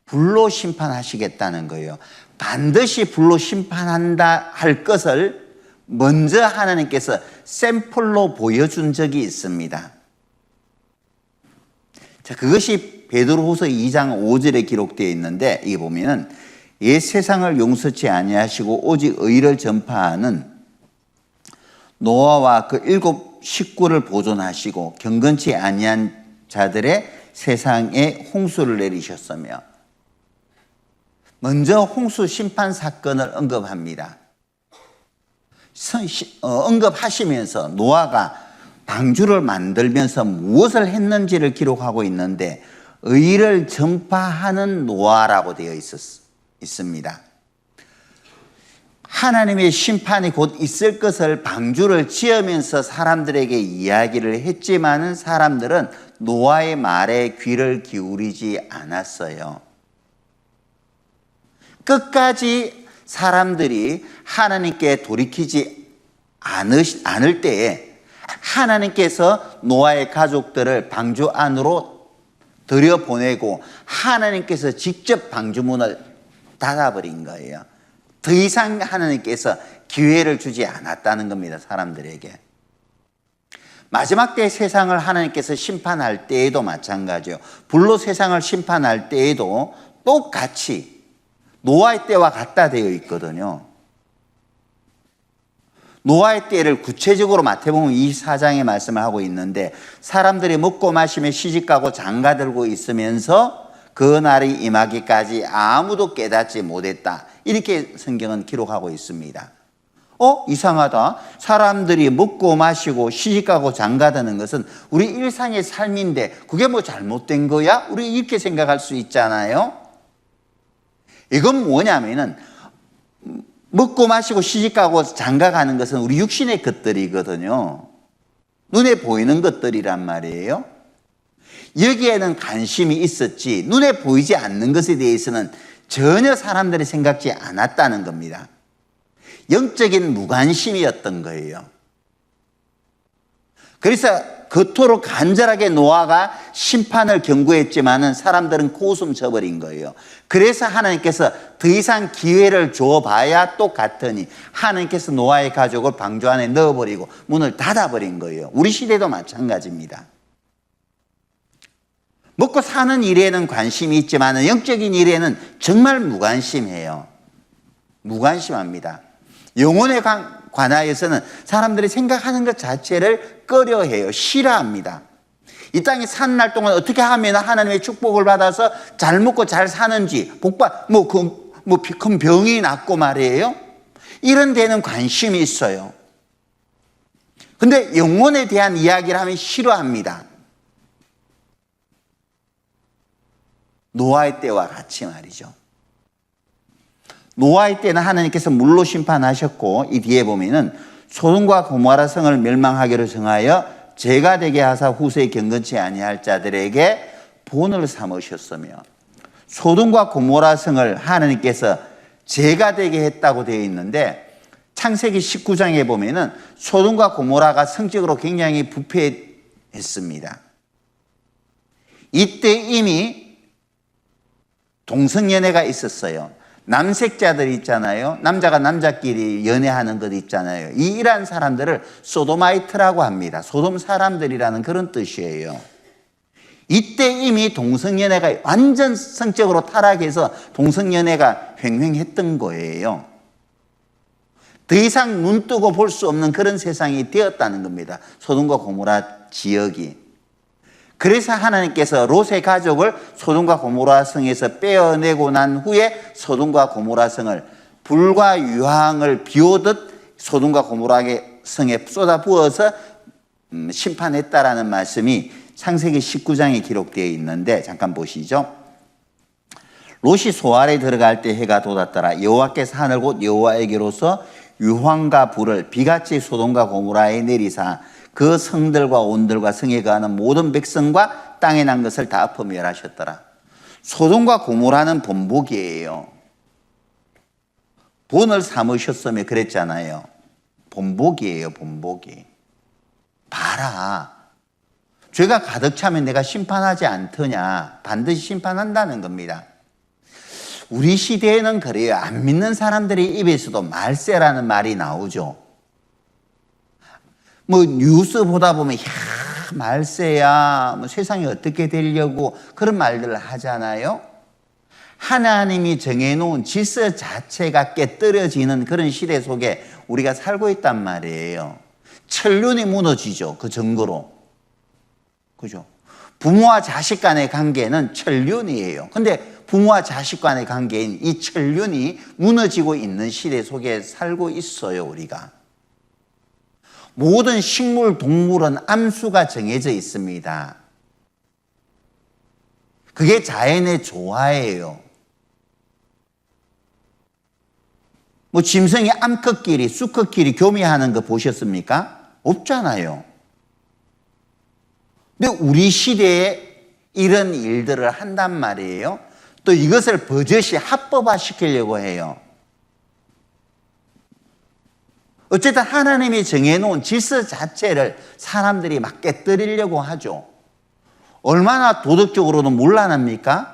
불로 심판하시겠다는 거예요. 반드시 불로 심판한다 할 것을 먼저 하나님께서 샘플로 보여준 적이 있습니다. 자, 그것이 베드로후서 2장 5절에 기록되어 있는데 이게 보면은 옛 세상을 용서치 아니하시고 오직 의를 전파하는 노아와 그 7 식구를 보존하시고 경건치 아니한 자들의 세상에 홍수를 내리셨으며 먼저 홍수 심판 사건을 언급합니다. 언급하시면서 노아가 방주를 만들면서 무엇을 했는지를 기록하고 있는데 의를 전파하는 노아라고 되어 있습니다. 하나님의 심판이 곧 있을 것을 방주를 지으면서 사람들에게 이야기를 했지만은 사람들은 노아의 말에 귀를 기울이지 않았어요. 끝까지 사람들이 하나님께 돌이키지 않을 때에 하나님께서 노아의 가족들을 방주 안으로 들여보내고 하나님께서 직접 방주문을 닫아버린 거예요. 더 이상 하나님께서 기회를 주지 않았다는 겁니다. 사람들에게. 마지막 때 세상을 하나님께서 심판할 때에도 마찬가지요. 불로 세상을 심판할 때에도 똑같이 노아의 때와 같다 되어 있거든요. 노아의 때를 구체적으로 마태복음 24장에 말씀을 하고 있는데 사람들이 먹고 마시며 시집가고 장가들고 있으면서 그 날이 임하기까지 아무도 깨닫지 못했다. 이렇게 성경은 기록하고 있습니다. 이상하다. 사람들이 먹고 마시고 시집가고 장가드는 것은 우리 일상의 삶인데 그게 뭐 잘못된 거야? 우리 이렇게 생각할 수 있잖아요. 이건 뭐냐면은 먹고 마시고 시집가고 장가가는 것은 우리 육신의 것들이거든요. 눈에 보이는 것들이란 말이에요. 여기에는 관심이 있었지 눈에 보이지 않는 것에 대해서는 전혀 사람들이 생각지 않았다는 겁니다. 영적인 무관심이었던 거예요. 그래서 그토록 간절하게 노아가 심판을 경고했지만은 사람들은 코웃음 쳐버린 거예요. 그래서 하나님께서 더 이상 기회를 줘봐야 똑같으니 하나님께서 노아의 가족을 방주 안에 넣어버리고 문을 닫아버린 거예요. 우리 시대도 마찬가지입니다. 먹고 사는 일에는 관심이 있지만 영적인 일에는 정말 무관심해요. 무관심합니다. 영혼에 관하여서는 사람들이 생각하는 것 자체를 꺼려해요. 싫어합니다. 이 땅에 사는 날 동안 어떻게 하면 하나님의 축복을 받아서 잘 먹고 잘 사는지 복받 큰 병이 낫고 말이에요. 이런 데는 관심이 있어요. 근데 영혼에 대한 이야기를 하면 싫어합니다. 노아의 때와 같이 말이죠. 노아의 때는 하나님께서 물로 심판하셨고 이 뒤에 보면은 소돔과 고모라 성을 멸망하기로 정하여 죄가 되게 하사 후세에 경건치 아니할 자들에게 본을 삼으셨으며 소돔과 고모라 성을 하나님께서 죄가 되게 했다고 되어 있는데 창세기 19장에 보면은 소돔과 고모라가 성적으로 굉장히 부패했습니다. 이때 이미 동성연애가 있었어요. 남색자들 있잖아요. 남자가 남자끼리 연애하는 것 있잖아요. 이러한 사람들을 소도마이트라고 합니다. 소돔 사람들이라는 그런 뜻이에요. 이때 이미 동성연애가 완전 성적으로 타락해서 동성연애가 횡행했던 거예요. 더 이상 눈 뜨고 볼 수 없는 그런 세상이 되었다는 겁니다. 소돔과 고모라 지역이. 그래서 하나님께서 롯의 가족을 소돔과 고모라 성에서 빼어내고 난 후에 소돔과 고모라 성을 불과 유황을 비오듯 소돔과 고모라 성에 쏟아 부어서 심판했다라는 말씀이 창세기 19장에 기록되어 있는데 잠깐 보시죠. 롯이 소알에 들어갈 때 해가 돋았더라. 여호와께서 하늘 곧 여호와에게로서 유황과 불을 비같이 소돔과 고모라에 내리사 그 성들과 온들과 성에 거하는 모든 백성과 땅에 난 것을 다 엎어 멸하셨더라. 소돔과 고모라는 본복이에요. 본을 삼으셨으며 그랬잖아요. 본복이에요, 본복이. 봐라. 죄가 가득 차면 내가 심판하지 않더냐. 반드시 심판한다는 겁니다. 우리 시대에는 그래요. 안 믿는 사람들의 입에서도 말세라는 말이 나오죠. 뭐 뉴스 보다 보면 야 말세야 뭐 세상이 어떻게 되려고 그런 말들을 하잖아요. 하나님이 정해놓은 질서 자체가 깨뜨려지는 그런 시대 속에 우리가 살고 있단 말이에요. 천륜이 무너지죠. 그 증거로. 그죠? 부모와 자식 간의 관계는 천륜이에요. 근데 부모와 자식 간의 관계인 이 천륜이 무너지고 있는 시대 속에 살고 있어요, 우리가. 모든 식물, 동물은 암수가 정해져 있습니다. 그게 자연의 조화예요. 뭐 짐승이 암컷끼리, 수컷끼리 교미하는 거 보셨습니까? 없잖아요. 근데 우리 시대에 이런 일들을 한단 말이에요. 또 이것을 버젓이 합법화 시키려고 해요. 어쨌든 하나님이 정해놓은 질서 자체를 사람들이 막 깨뜨리려고 하죠. 얼마나 도덕적으로는 문란합니까?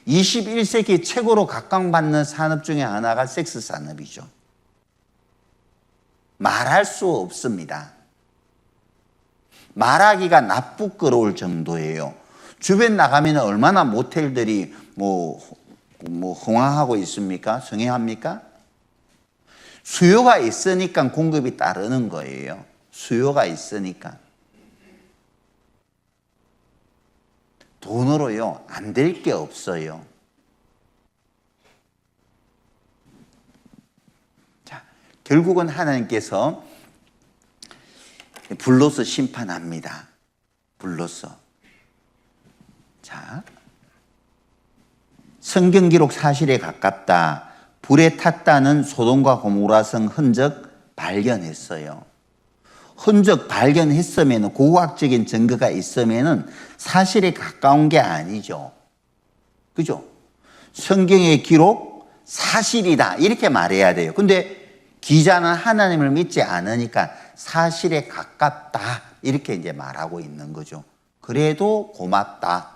21세기 최고로 각광받는 산업 중에 하나가 섹스 산업이죠. 말할 수 없습니다. 말하기가 나쁘끄러울 정도예요. 주변 나가면 얼마나 모텔들이 흥황하고 있습니까? 성행합니까? 수요가 있으니까 공급이 따르는 거예요. 수요가 있으니까. 돈으로요, 안 될 게 없어요. 자, 결국은 하나님께서 불로서 심판합니다. 불로서. 자, 성경 기록 사실에 가깝다. 불에 탔다는 소돔과 고모라 성 흔적 발견했어요. 흔적 발견했으면 고고학적인 증거가 있으면 사실에 가까운 게 아니죠. 그죠? 성경의 기록 사실이다 이렇게 말해야 돼요. 근데 기자는 하나님을 믿지 않으니까 사실에 가깝다 이렇게 이제 말하고 있는 거죠. 그래도 고맙다.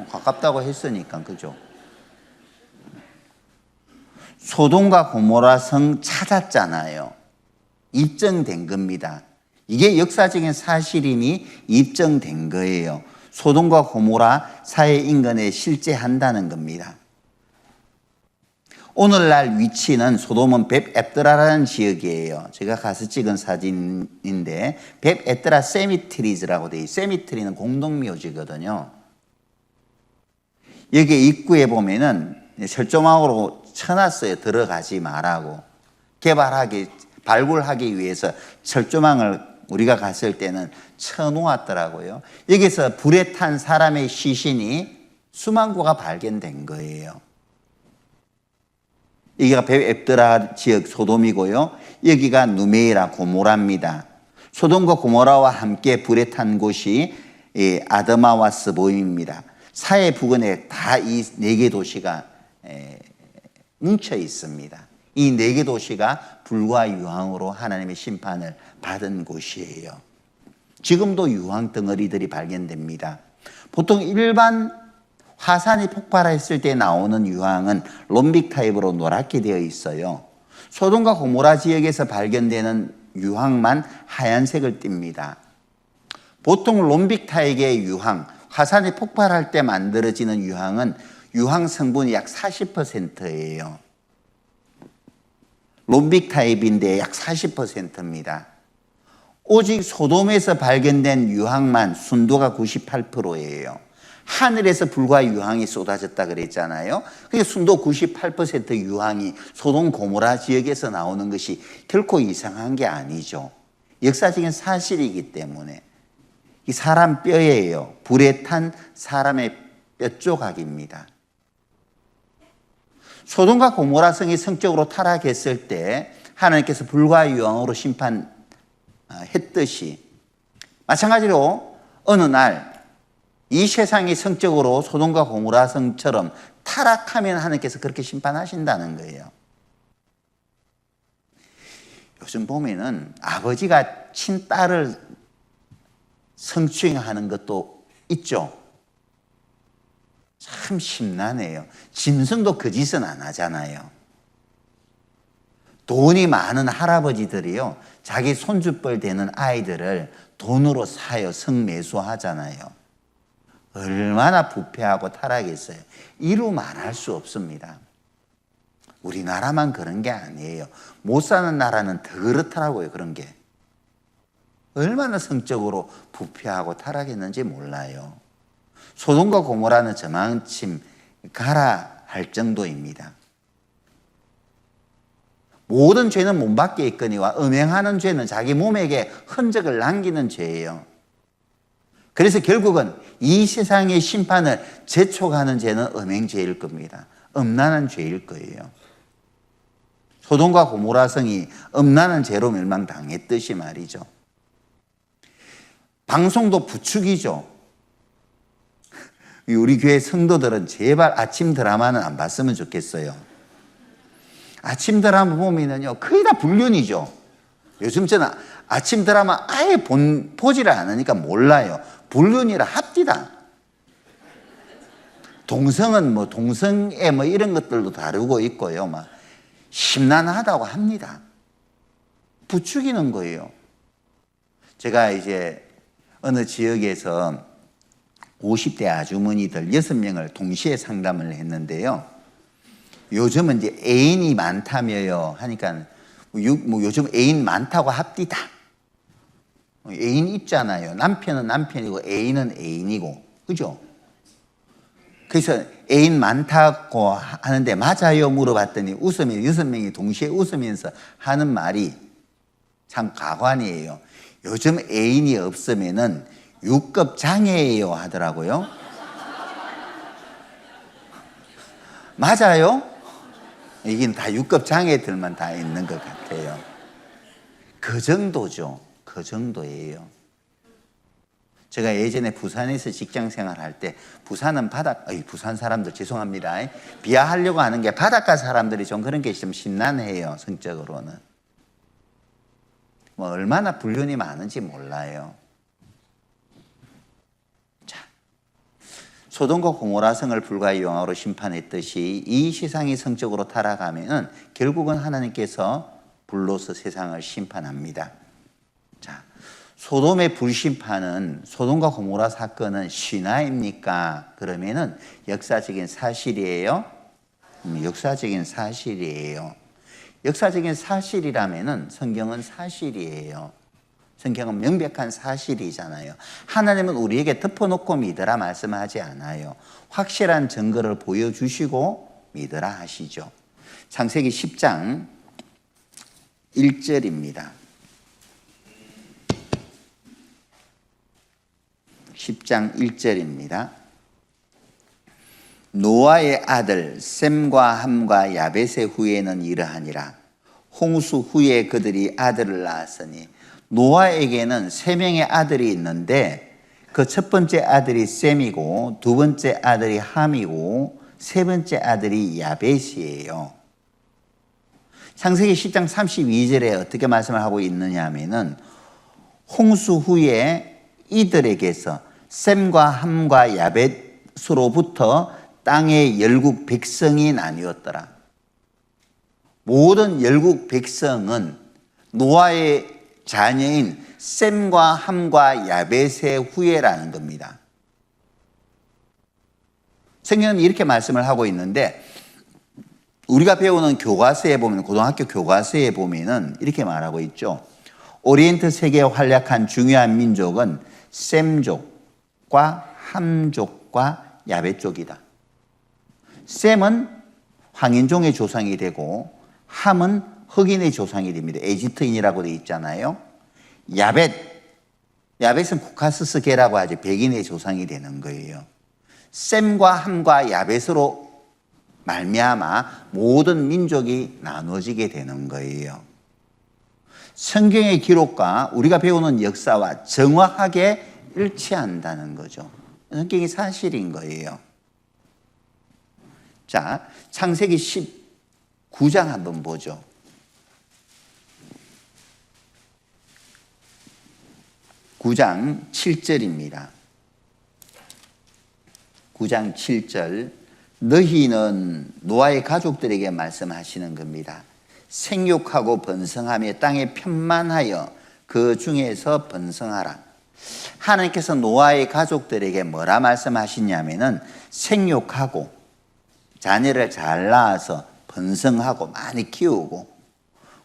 가깝다고 했으니까 그죠? 소돔과 고모라 성 찾았잖아요. 입증된 겁니다. 이게 역사적인 사실이니 입증된 거예요. 소돔과 고모라 사회 인근에 실제한다는 겁니다. 오늘날 위치는 소돔은 벳-에드라라는 지역이에요. 제가 가서 찍은 사진인데 벳-에드라 세미트리즈라고 돼 있어요. 세미트리는 공동묘지거든요. 여기 입구에 보면은 철조망으로 쳐놨어요. 들어가지 말라고. 발굴하기 위해서 철조망을 우리가 갔을 때는 쳐놓았더라고요. 여기서 불에 탄 사람의 시신이 수만 구가 발견된 거예요. 여기가 벳-에드라 지역 소돔이고요. 여기가 누메이라 고모라입니다. 소돔과 고모라와 함께 불에 탄 곳이 아드마와 스보임입니다. 사해 부근에 다 이 4개 도시가 뭉쳐 있습니다. 이 4개 도시가 불과 유황으로 하나님의 심판을 받은 곳이에요. 지금도 유황 덩어리들이 발견됩니다. 보통 일반 화산이 폭발했을 때 나오는 유황은 롬빅 타입으로 노랗게 되어 있어요. 소돔과 고모라 지역에서 발견되는 유황만 하얀색을 띱니다. 보통 롬빅 타입의 유황, 화산이 폭발할 때 만들어지는 유황은 유황 성분이 약 40%예요. 롬빅 타입인데 약 40%입니다. 오직 소돔에서 발견된 유황만 순도가 98%예요. 하늘에서 불과 유황이 쏟아졌다 그랬잖아요. 그게 순도 98% 유황이 소돔 고모라 지역에서 나오는 것이 결코 이상한 게 아니죠. 역사적인 사실이기 때문에. 이 사람 뼈예요. 불에 탄 사람의 뼈 조각입니다. 소돔과 고모라 성이 성적으로 타락했을 때 하나님께서 불과 유황으로 심판했듯이 마찬가지로 어느 날 이 세상이 성적으로 소돔과 고모라 성처럼 타락하면 하나님께서 그렇게 심판하신다는 거예요. 요즘 보면은 아버지가 친딸을 성추행하는 것도 있죠. 참 심란해요. 짐승도 그 짓은 안 하잖아요. 돈이 많은 할아버지들이요, 자기 손주뻘 되는 아이들을 돈으로 사요. 성매수하잖아요. 얼마나 부패하고 타락했어요. 이루 말할 수 없습니다. 우리나라만 그런 게 아니에요. 못 사는 나라는 더 그렇더라고요. 그런 게. 얼마나 성적으로 부패하고 타락했는지 몰라요. 소돔과 고모라는 저만침 가라 할 정도입니다. 모든 죄는 몸 밖에 있거니와 음행하는 죄는 자기 몸에게 흔적을 남기는 죄예요. 그래서 결국은 이 세상의 심판을 재촉하는 죄는 음행죄일 겁니다. 음란한 죄일 거예요. 소돔과 고모라 성이 음란한 죄로 멸망당했듯이 말이죠. 방송도 부추기죠. 우리 교회 성도들은 제발 아침 드라마는 안 봤으면 좋겠어요. 아침 드라마 보면은요, 거의 다 불륜이죠. 요즘 저는 아침 드라마 아예 보지를 않으니까 몰라요. 불륜이라 합디다. 동성은 뭐 동성애 뭐 이런 것들도 다루고 있고요. 막 심란하다고 합니다. 부추기는 거예요. 제가 이제 어느 지역에서 50대 아주머니들 6명을 동시에 상담을 했는데요. 요즘은 이제 애인이 많다며요 하니까 요즘 애인 많다고 합디다. 애인 있잖아요. 남편은 남편이고 애인은 애인이고, 그죠? 그래서 애인 많다고 하는데 맞아요? 물어봤더니 웃으며 6명이 동시에 웃으면서 하는 말이 참 가관이에요. 요즘 애인이 없으면은 6급 장애예요 하더라고요. 맞아요? 이긴 다 6급 장애들만 다 있는 것 같아요. 그 정도죠. 그 정도예요. 제가 예전에 부산에서 직장 생활할 때 부산은 부산 사람들 죄송합니다. 비하하려고 하는 게 바닷가 사람들이 좀 그런 게 좀 심란해요. 성적으로는. 뭐 얼마나 불륜이 많은지 몰라요. 자, 소돔과 고모라 성을 불과 유황으로 심판했듯이 이 세상이 성적으로 타락하면 결국은 하나님께서 불로서 세상을 심판합니다. 자, 소돔의 불심판은, 소돔과 고모라 사건은 신화입니까? 그러면은 역사적인 사실이에요. 역사적인 사실이에요. 역사적인 사실이라면은 성경은 사실이에요. 성경은 명백한 사실이잖아요. 하나님은 우리에게 덮어놓고 믿으라 말씀하지 않아요. 확실한 증거를 보여주시고 믿으라 하시죠. 창세기 10장 1절입니다. 10장 1절입니다. 노아의 아들 셈과 함과 야벳의 후예는 이러하니라. 홍수 후에 그들이 아들을 낳았으니, 노아에게는 3명의 아들이 있는데 그 첫 번째 아들이 셈이고 두 번째 아들이 함이고 세 번째 아들이 야벳이에요. 창세기 10장 32절에 어떻게 말씀을 하고 있느냐 하면은 홍수 후에 이들에게서 셈과 함과 야벳으로부터 땅의 열국 백성이 나뉘었더라. 모든 열국 백성은 노아의 자녀인 셈과 함과 야벳의 후예라는 겁니다. 성경은 이렇게 말씀을 하고 있는데 우리가 배우는 교과서에 보면 고등학교 교과서에 보면은 이렇게 말하고 있죠. 오리엔트 세계의 활약한 중요한 민족은 셈족과 함족과 야벳족이다. 셈은 황인종의 조상이 되고 함은 흑인의 조상이 됩니다. 에집트인이라고 되어 있잖아요. 야벳은 코카스스계라고 하죠. 백인의 조상이 되는 거예요. 셈과 함과 야벳으로 말미암아 모든 민족이 나눠지게 되는 거예요. 성경의 기록과 우리가 배우는 역사와 정확하게 일치한다는 거죠. 성경이 사실인 거예요. 자, 창세기 19장 한번 보죠. 9장 7절입니다. 9장 7절 너희는 노아의 가족들에게 말씀하시는 겁니다. 생육하고 번성하며 땅에 편만하여 그 중에서 번성하라. 하나님께서 노아의 가족들에게 뭐라 말씀하시냐면은 생육하고 자녀를 잘 낳아서 번성하고 많이 키우고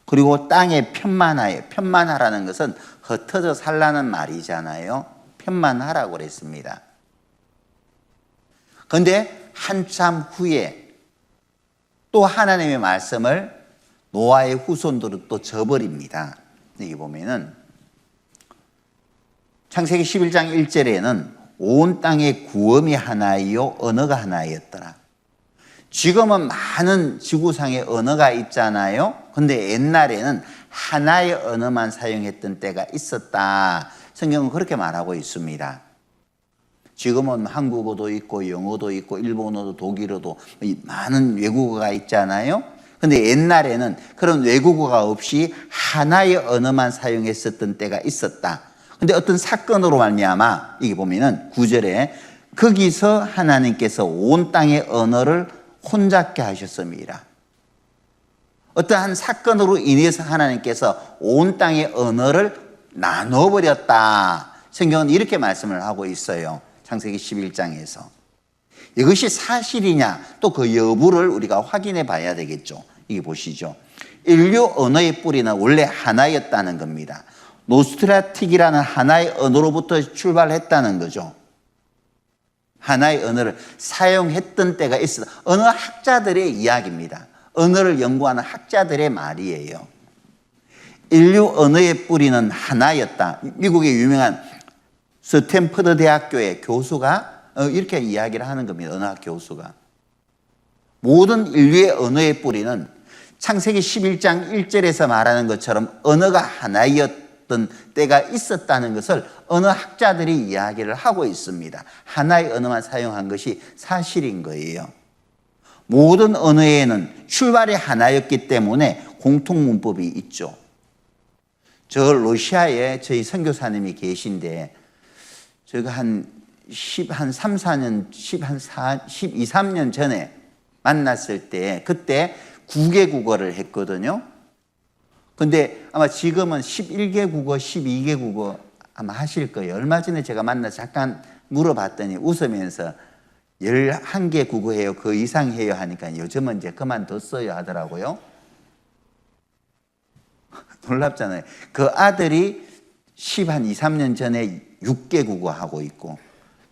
그리고 땅에 편만하여, 편만하라는 것은 흩어져 살라는 말이잖아요. 편만하라고 그랬습니다. 그런데 한참 후에 또 하나님의 말씀을 노아의 후손들은 또 저버립니다. 여기 보면은 창세기 11장 1절에는 온 땅에 구음이 하나이요 언어가 하나였더라. 지금은 많은 지구상에 언어가 있잖아요. 근데 옛날에는 하나의 언어만 사용했던 때가 있었다. 성경은 그렇게 말하고 있습니다. 지금은 한국어도 있고 영어도 있고 일본어도 독일어도 많은 외국어가 있잖아요. 근데 옛날에는 그런 외국어가 없이 하나의 언어만 사용했었던 때가 있었다. 근데 어떤 사건으로 말미암아 여기 보면은 9절에 거기서 하나님께서 온 땅의 언어를 혼잡게 하셨습니다. 어떠한 사건으로 인해서 하나님께서 온 땅의 언어를 나눠버렸다. 성경은 이렇게 말씀을 하고 있어요. 창세기 11장에서. 이것이 사실이냐 또 그 여부를 우리가 확인해 봐야 되겠죠. 이게 보시죠. 인류 언어의 뿌리는 원래 하나였다는 겁니다. 노스트라틱이라는 하나의 언어로부터 출발했다는 거죠. 하나의 언어를 사용했던 때가 있었다. 언어 학자들의 이야기입니다. 언어를 연구하는 학자들의 말이에요. 인류 언어의 뿌리는 하나였다. 미국의 유명한 스탠퍼드 대학교의 교수가 이렇게 이야기를 하는 겁니다. 언어학 교수가. 모든 인류의 언어의 뿌리는 창세기 11장 1절에서 말하는 것처럼 언어가 하나였던 때가 있었다는 것을 언어 학자들이 이야기를 하고 있습니다. 하나의 언어만 사용한 것이 사실인 거예요. 모든 언어에는 출발이 하나였기 때문에 공통문법이 있죠. 저 러시아에 저희 선교사님이 계신데 제가 한 12, 13년 전에 만났을 때 그때 9개 국어를 했거든요. 근데 아마 지금은 11개 국어, 12개 국어 아마 하실 거예요. 얼마 전에 제가 만나서 잠깐 물어봤더니 웃으면서 11개 국어 해요. 그 이상 해요 하니까 요즘은 이제 그만뒀어요 하더라고요. 놀랍잖아요. 그 아들이 12, 13년 전에 6개 국어 하고 있고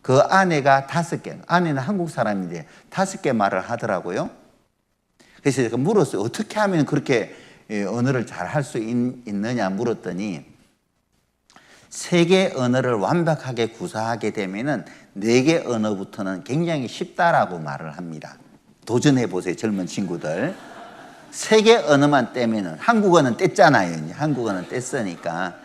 그 아내가 5개, 아내는 한국 사람인데 5개 말을 하더라고요. 그래서 제가 물었어요. 어떻게 하면 그렇게 언어를 잘 할 수 있느냐 물었더니 3개 언어를 완벽하게 구사하게 되면은 4개 언어부터는 굉장히 쉽다라고 말을 합니다. 도전해 보세요, 젊은 친구들. 3개 언어만 떼면은 한국어는 뗐잖아요. 한국어는 뗐으니까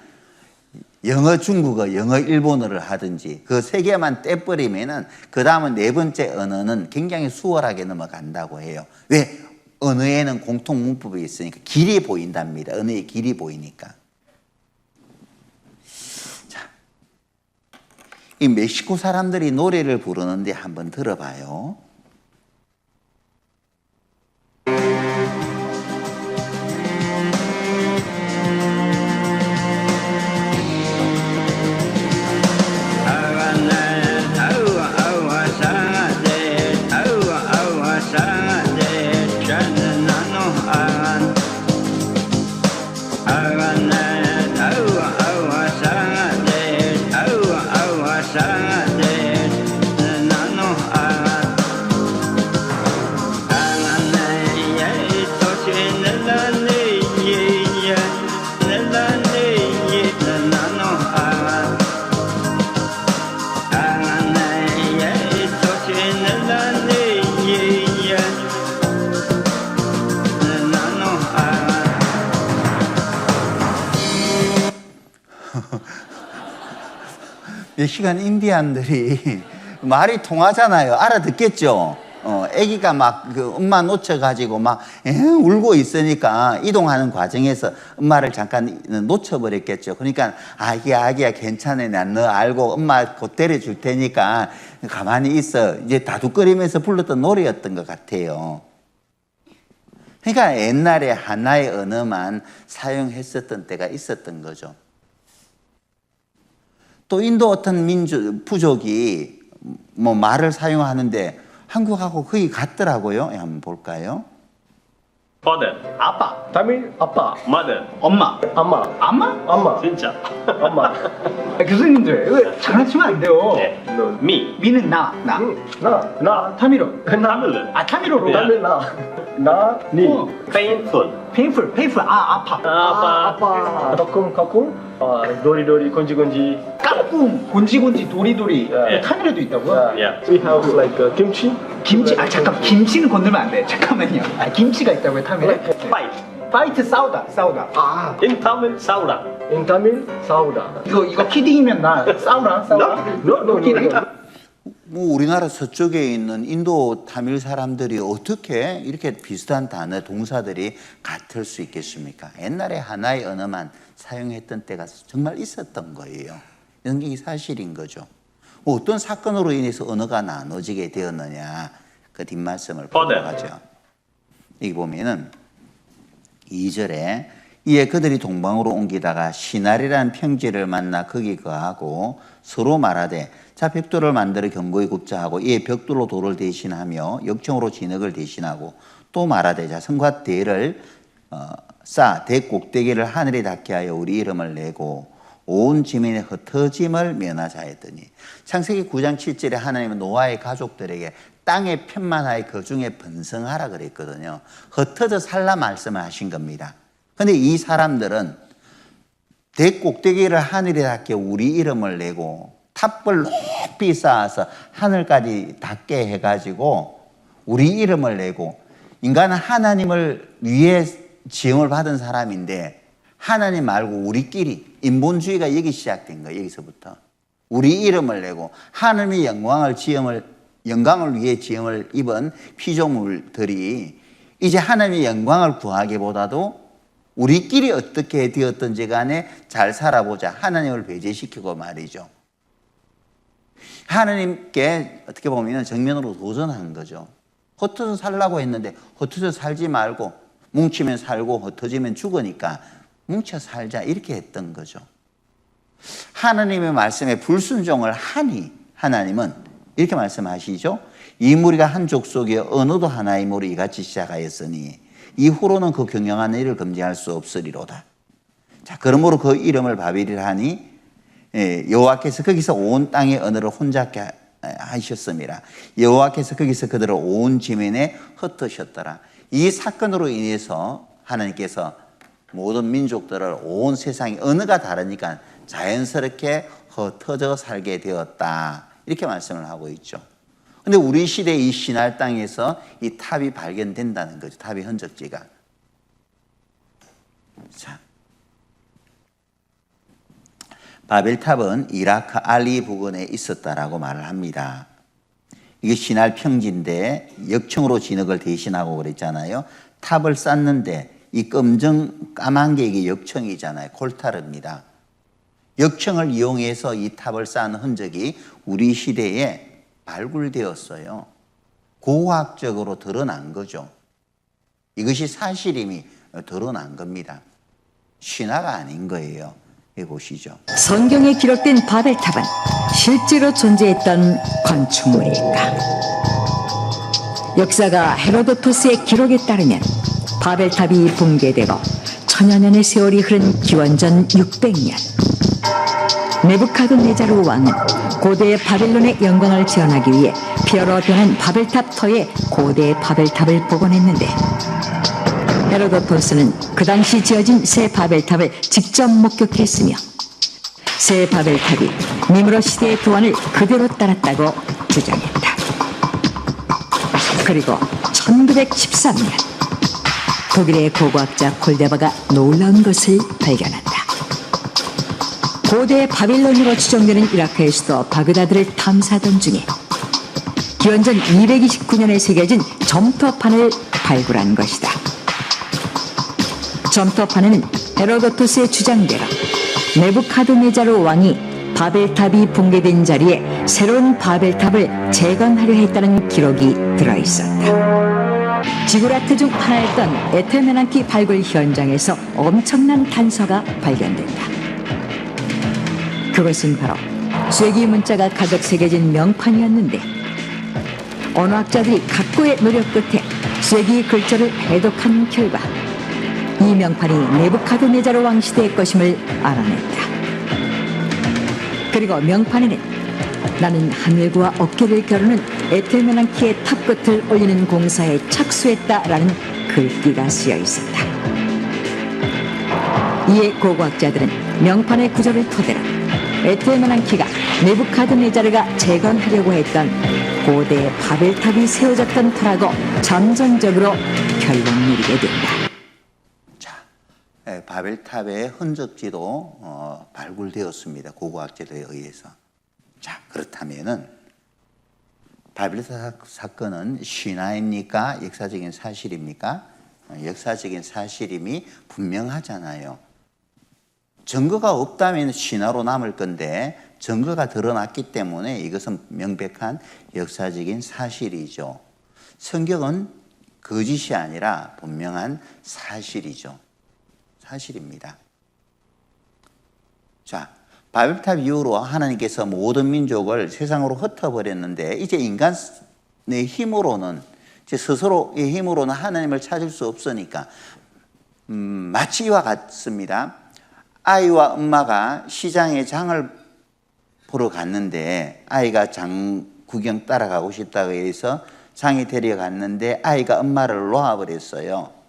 영어 중국어, 영어 일본어를 하든지 그 세 개만 떼버리면은 그 다음은 네 번째 언어는 굉장히 수월하게 넘어간다고 해요. 왜? 언어에는 공통 문법이 있으니까 길이 보인답니다. 언어의 길이 보이니까. 자, 이 멕시코 사람들이 노래를 부르는데 한번 들어봐요. 멕시칸 인디안들이 말이 통하잖아요. 알아듣겠죠? 아기가 막 그 엄마 놓쳐가지고 막 울고 있으니까 이동하는 과정에서 엄마를 잠깐 놓쳐버렸겠죠. 그러니까 아기야 괜찮아. 난 너 알고 엄마 곧 데려줄 테니까 가만히 있어. 이제 다독거리면서 불렀던 노래였던 것 같아요. 그러니까 옛날에 하나의 언어만 사용했었던 때가 있었던 거죠. 또 인도 어떤 부족이 뭐 말을 사용하는데 한국하고 거의 같더라고요. 한번 볼까요? Father, 아빠, 타밀 아빠, mother, 엄마, 엄마, 엄마? 엄마, 진짜. 엄마. 교수님들 왜 장난치면 안 돼요. 네. Me, 미는 나. 나, 타미로. Tamil, 아 타미로로. 타밀 나, 니. painful, 페인풀. 아파. 아빠, 가끔, 도리도리, 건지건지. 까꿍, 곤지곤지, 도리도리. 예. 타미로도 있다고요? yeah, We have like kimchi. 김치. 아 잠깐 김치는 건들면 안 돼. 잠깐만요. 아 김치가 있다고요 타미에? fight, 파이트 싸우다. 아 in Tamil, saura, In Tamil, 사우다. 이거 키딩이면 나 싸우라. No. 뭐 우리나라 서쪽에 있는 인도 타밀 사람들이 어떻게 이렇게 비슷한 단어, 동사들이 같을 수 있겠습니까? 옛날에 하나의 언어만 사용했던 때가 정말 있었던 거예요. 이런 게 사실인 거죠. 뭐 어떤 사건으로 인해서 언어가 나눠지게 되었느냐, 그 뒷말씀을 보도록 하죠. 여기 보면은 2절에 이에 그들이 동방으로 옮기다가 시날이라는 평지를 만나 거기 거하고 서로 말하되 자 벽돌을 만들어 견고히 굽자 하고 이에 벽돌로 돌을 대신하며 역청으로 진흙을 대신하고 또 말하되 자 성과 대를 쌓아 대 꼭대기를 하늘에 닿게 하여 우리 이름을 내고 온 지면의 흩어짐을 면하자 했더니 창세기 9장 7절에 하나님은 노아의 가족들에게 땅에 편만하여 그 중에 번성하라 그랬거든요. 흩어져 살라 말씀을 하신 겁니다. 근데 이 사람들은 대꼭대기를 하늘에 닿게 우리 이름을 내고 탑을 높이 쌓아서 하늘까지 닿게 해가지고 우리 이름을 내고 인간은 하나님을 위해 지음을 받은 사람인데 하나님 말고 우리끼리 인본주의가 여기 시작된 거예요. 여기서부터 우리 이름을 내고 하나님의 영광을 위해 지음을 입은 피조물들이 이제 하나님의 영광을 구하기보다도 우리끼리 어떻게 되었든지 간에 잘 살아보자. 하나님을 배제시키고 말이죠. 하나님께 어떻게 보면 정면으로 도전한 거죠. 흩어져 살라고 했는데 흩어져 살지 말고 뭉치면 살고 흩어지면 죽으니까 뭉쳐 살자 이렇게 했던 거죠. 하나님의 말씀에 불순종을 하니 하나님은 이렇게 말씀하시죠. 이 무리가 한 족속에 언어도 하나이므로 이같이 시작하였으니 이후로는 그 경영하는 일을 금지할 수 없으리로다. 자, 그러므로 그 이름을 바벨이라 하니 여호와께서 거기서 온 땅의 언어를 혼잡게 하셨습니다. 여호와께서 거기서 그들을 온 지면에 흩으셨더라. 이 사건으로 인해서 하나님께서 모든 민족들을 온 세상의 언어가 다르니까 자연스럽게 흩어져 살게 되었다. 이렇게 말씀을 하고 있죠. 근데 우리 시대 이 신할 땅에서 이 탑이 발견된다는 거죠. 탑의 흔적지가. 자, 바벨탑은 이라크 알리 부근에 있었다라고 말을 합니다. 이게 시날 평지인데 역청으로 진흙을 대신하고 그랬잖아요. 탑을 쌓는데 이 까만 게 이게 역청이잖아요. 콜타르입니다. 역청을 이용해서 이 탑을 쌓은 흔적이 우리 시대에 발굴되었어요. 고고학적으로 드러난 거죠. 이것이 사실임이 드러난 겁니다. 신화가 아닌 거예요. 여기 보시죠. 성경에 기록된 바벨탑은 실제로 존재했던 건축물일까? 역사가 헤로도토스의 기록에 따르면 바벨탑이 붕괴되고 천여 년의 세월이 흐른 기원전 600년, 네부카드네자르 왕은 고대 바벨론의 영광을 재현하기 위해 벼로 변한 바벨탑 터에 고대 바벨탑을 복원했는데, 헤로도토스는 그 당시 지어진 새 바벨탑을 직접 목격했으며 새 바벨탑이 니므롯 시대의 도안을 그대로 따랐다고 주장했다. 그리고 1913년 독일의 고고학자 콜데바가 놀라운 것을 발견한다. 고대 바빌론으로 추정되는 이라크의 수도 바그다드를 탐사하던 중에 기원전 229년에 새겨진 점토판을 발굴한 것이다. 점토판에는 헤로도토스의 주장대로 네부카드네자르 왕이 바벨탑이 붕괴된 자리에 새로운 바벨탑을 재건하려 했다는 기록이 들어있었다. 지구라트 중 하나였던 에테메난키 발굴 현장에서 엄청난 단서가 발견된다. 그것은 바로 쇠기 문자가 가득 새겨진 명판이었는데, 언어학자들이 각고의 노력 끝에 쇠기 글자를 해독한 결과 이 명판이 네부카드네자르 왕 시대의 것임을 알아냈다. 그리고 명판에는 나는 하늘과 어깨를 겨루는 에테메난키의 탑 끝을 올리는 공사에 착수했다라는 글귀가 쓰여 있었다. 이에 고고학자들은 명판의 구절을 토대로 에테메난키가 네부카드네자르가 재건하려고 했던 고대 바벨탑이 세워졌던 터라고 잠정적으로 결론 내리게 된다. 바벨탑의 흔적지도 발굴되었습니다. 고고학자들에 의해서. 자, 그렇다면은 바벨탑 사건은 신화입니까? 역사적인 사실입니까? 역사적인 사실임이 분명하잖아요. 증거가 없다면 신화로 남을 건데 증거가 드러났기 때문에 이것은 명백한 역사적인 사실이죠. 성경은 거짓이 아니라 분명한 사실이죠. 사실입니다. 자, 바벨탑 이후로 하나님께서 모든 민족을 세상으로 흩어버렸는데 이제 인간의 힘으로는, 이제 스스로의 힘으로는 하나님을 찾을 수 없으니까 마치 이와 같습니다. 아이와 엄마가 시장에 장을 보러 갔는데 아이가 장 구경 따라가고 싶다고 해서 장에 데려갔는데 아이가 엄마를 놓아버렸어요.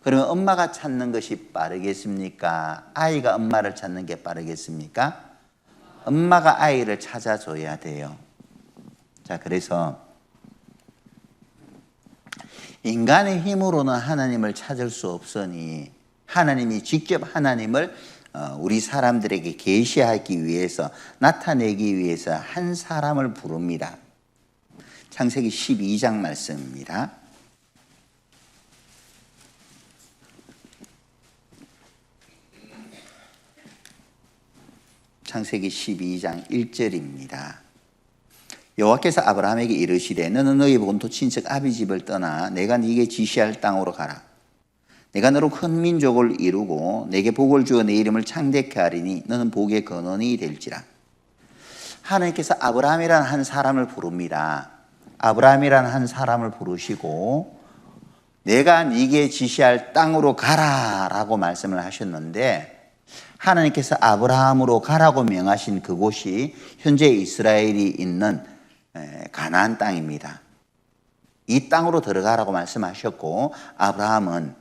그러면 엄마가 찾는 것이 빠르겠습니까? 아이가 엄마를 찾는 게 빠르겠습니까? 엄마가 아이를 찾아줘야 돼요. 자, 그래서 인간의 힘으로는 하나님을 찾을 수 없으니 하나님이 직접 하나님을 우리 사람들에게 계시하기 위해서, 나타내기 위해서 한 사람을 부릅니다. 창세기 12장 말씀입니다. 창세기 12장 1절입니다. 여호와께서 아브라함에게 이르시되 너는 너희 본토 친척 아비 집을 떠나 내가 네게 지시할 땅으로 가라. 내가 너로 큰 민족을 이루고 내게 복을 주어 내 이름을 창대케 하리니 너는 복의 근원이 될지라. 하나님께서 아브라함이라는 한 사람을 부릅니다. 아브라함이라는 한 사람을 부르시고 내가 네게 지시할 땅으로 가라라고 말씀을 하셨는데, 하나님께서 아브라함으로 가라고 명하신 그곳이 현재 이스라엘이 있는 가나안 땅입니다. 이 땅으로 들어가라고 말씀하셨고 아브라함은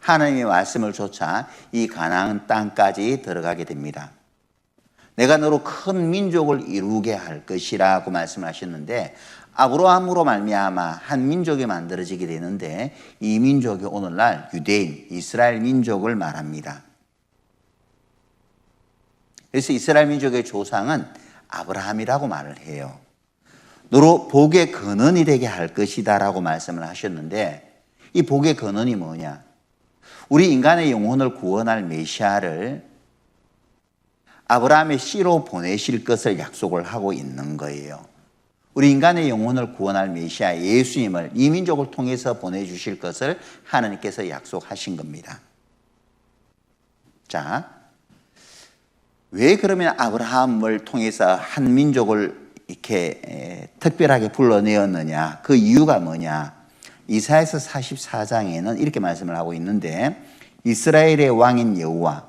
하나님의 말씀을 좇아 이 가나안 땅까지 들어가게 됩니다. 내가 너로 큰 민족을 이루게 할 것이라고 말씀하셨는데 아브라함으로 말미암아 한 민족이 만들어지게 되는데 이 민족이 오늘날 유대인, 이스라엘 민족을 말합니다. 그래서 이스라엘 민족의 조상은 아브라함이라고 말을 해요. 너로 복의 근원이 되게 할 것이다 라고 말씀을 하셨는데, 이 복의 근원이 뭐냐? 우리 인간의 영혼을 구원할 메시아를 아브라함의 씨로 보내실 것을 약속을 하고 있는 거예요. 우리 인간의 영혼을 구원할 메시아 예수님을 이 민족을 통해서 보내주실 것을 하나님께서 약속하신 겁니다. 자, 왜 그러면 아브라함을 통해서 한 민족을 이렇게 특별하게 불러내었느냐? 그 이유가 뭐냐? 이사야서 44장에는 이렇게 말씀을 하고 있는데, 이스라엘의 왕인 여호와,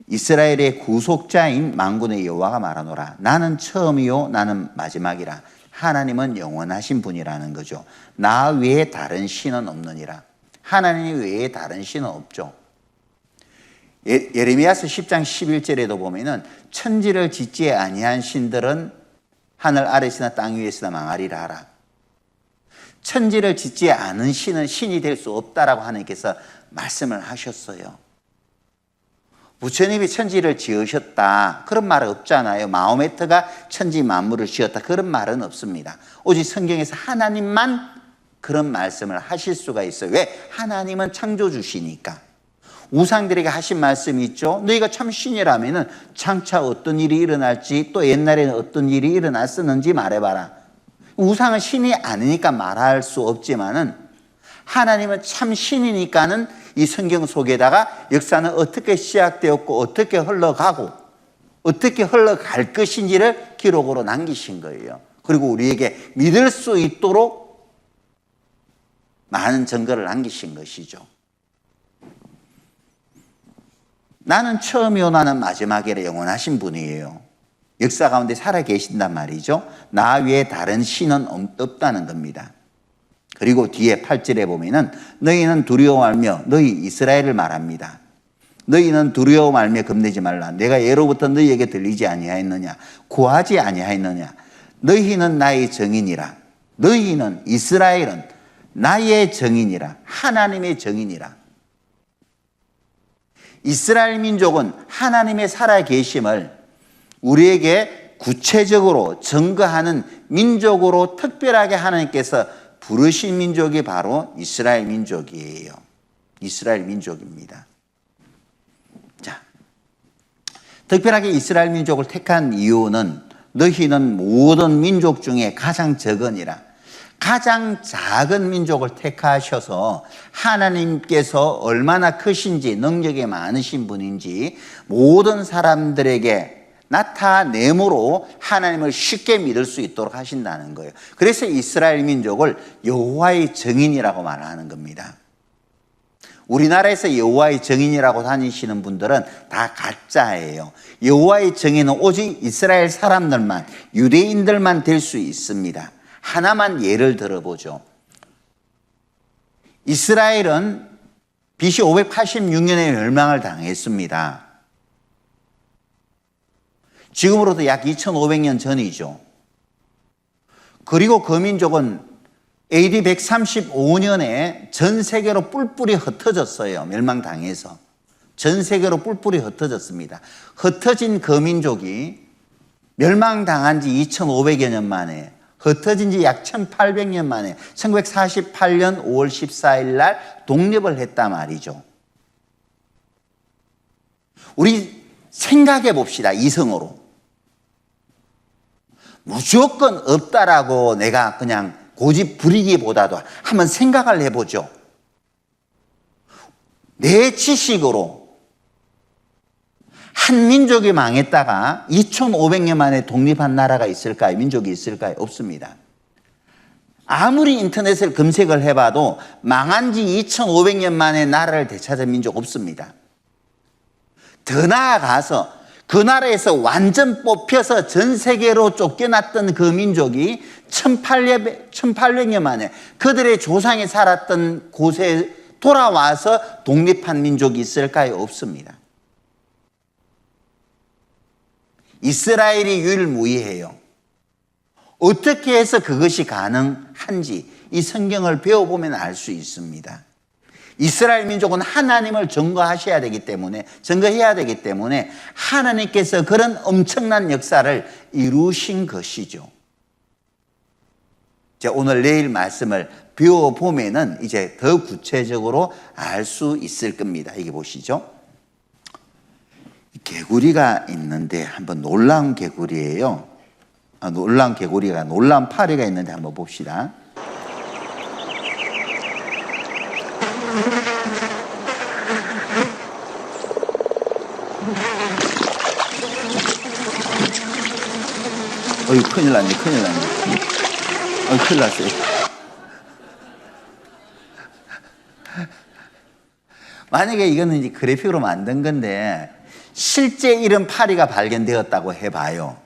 이스라엘의 구속자인 만군의 여호와가 말하노라. 나는 처음이요 나는 마지막이라. 하나님은 영원하신 분이라는 거죠. 나 외에 다른 신은 없느니라. 하나님 외에 다른 신은 없죠. 예레미야서 10장 11절에도 보면은 천지를 짓지 아니한 신들은 하늘 아래서나 땅 위에서나 망하리라 하라. 천지를 짓지 않은 신은 신이 될 수 없다라고 하나님께서 말씀을 하셨어요. 부처님이 천지를 지으셨다 그런 말은 없잖아요. 마호메트가 천지 만물을 지었다 그런 말은 없습니다. 오직 성경에서 하나님만 그런 말씀을 하실 수가 있어요. 왜? 하나님은 창조주시니까. 우상들에게 하신 말씀이 있죠. 너희가 참 신이라면은 장차 어떤 일이 일어날지, 또 옛날에는 어떤 일이 일어났었는지 말해봐라. 우상은 신이 아니니까 말할 수 없지만은 하나님은 참 신이니까는 이 성경 속에다가 역사는 어떻게 시작되었고 어떻게 흘러가고 어떻게 흘러갈 것인지를 기록으로 남기신 거예요. 그리고 우리에게 믿을 수 있도록 많은 증거를 남기신 것이죠. 나는 처음이요 나는 마지막이라 영원하신 분이에요. 역사 가운데 살아 계신단 말이죠. 나 외에 다른 신은 없다는 겁니다. 그리고 뒤에 8절에 보면은 너희는 두려워 말며, 너희 이스라엘을 말합니다. 너희는 두려워 말며 겁내지 말라. 내가 예로부터 너희에게 들리지 아니하였느냐? 구하지 아니하였느냐? 너희는 나의 정인이라. 너희는 이스라엘은 나의 정인이라. 하나님의 정인이라. 이스라엘 민족은 하나님의 살아계심을 우리에게 구체적으로 증거하는 민족으로 특별하게 하나님께서 부르신 민족이 바로 이스라엘 민족이에요. 이스라엘 민족입니다. 자, 특별하게 이스라엘 민족을 택한 이유는 너희는 모든 민족 중에 가장 적으니라. 가장 작은 민족을 택하셔서 하나님께서 얼마나 크신지 능력이 많으신 분인지 모든 사람들에게 나타내므로 하나님을 쉽게 믿을 수 있도록 하신다는 거예요. 그래서 이스라엘 민족을 여호와의 증인이라고 말하는 겁니다. 우리나라에서 여호와의 증인이라고 다니시는 분들은 다 가짜예요. 여호와의 증인은 오직 이스라엘 사람들만, 유대인들만 될 수 있습니다. 하나만 예를 들어보죠. 이스라엘은 BC 586년에 멸망을 당했습니다. 지금으로부터 약 2500년 전이죠. 그리고 그 민족은 AD 135년에 전 세계로 뿔뿔이 흩어졌어요. 멸망당해서. 전 세계로 뿔뿔이 흩어졌습니다. 흩어진 그 민족이 멸망당한 지 2500여 년 만에, 흩어진 지 약 1800년 만에 1948년 5월 14일 날 독립을 했단 말이죠. 우리 생각해 봅시다. 이성으로. 무조건 없다라고 내가 그냥 고집 부리기보다도 한번 생각을 해보죠. 내 지식으로 한 민족이 망했다가 2500년 만에 독립한 나라가 있을까요? 민족이 있을까요? 없습니다. 아무리 인터넷을 검색을 해봐도 망한 지 2500년 만에 나라를 되찾은 민족 없습니다. 더 나아가서 그 나라에서 완전 뽑혀서 전 세계로 쫓겨났던 그 민족이 1800년 만에 그들의 조상이 살았던 곳에 돌아와서 독립한 민족이 있을까요? 없습니다. 이스라엘이 유일무이해요. 어떻게 해서 그것이 가능한지 이 성경을 배워보면 알 수 있습니다. 이스라엘 민족은 하나님을 증거해야 되기 때문에 하나님께서 그런 엄청난 역사를 이루신 것이죠. 오늘 내일 말씀을 배워보면은 이제 더 구체적으로 알 수 있을 겁니다. 여기 보시죠. 개구리가 있는데 한번 놀라운 개구리예요. 놀라운 개구리가, 놀라운 파리가 있는데 한번 봅시다. 어이, 큰일 났네. 큰일 났어요. 만약에 이거는 이제 그래픽으로 만든 건데, 실제 이런 파리가 발견되었다고 해봐요.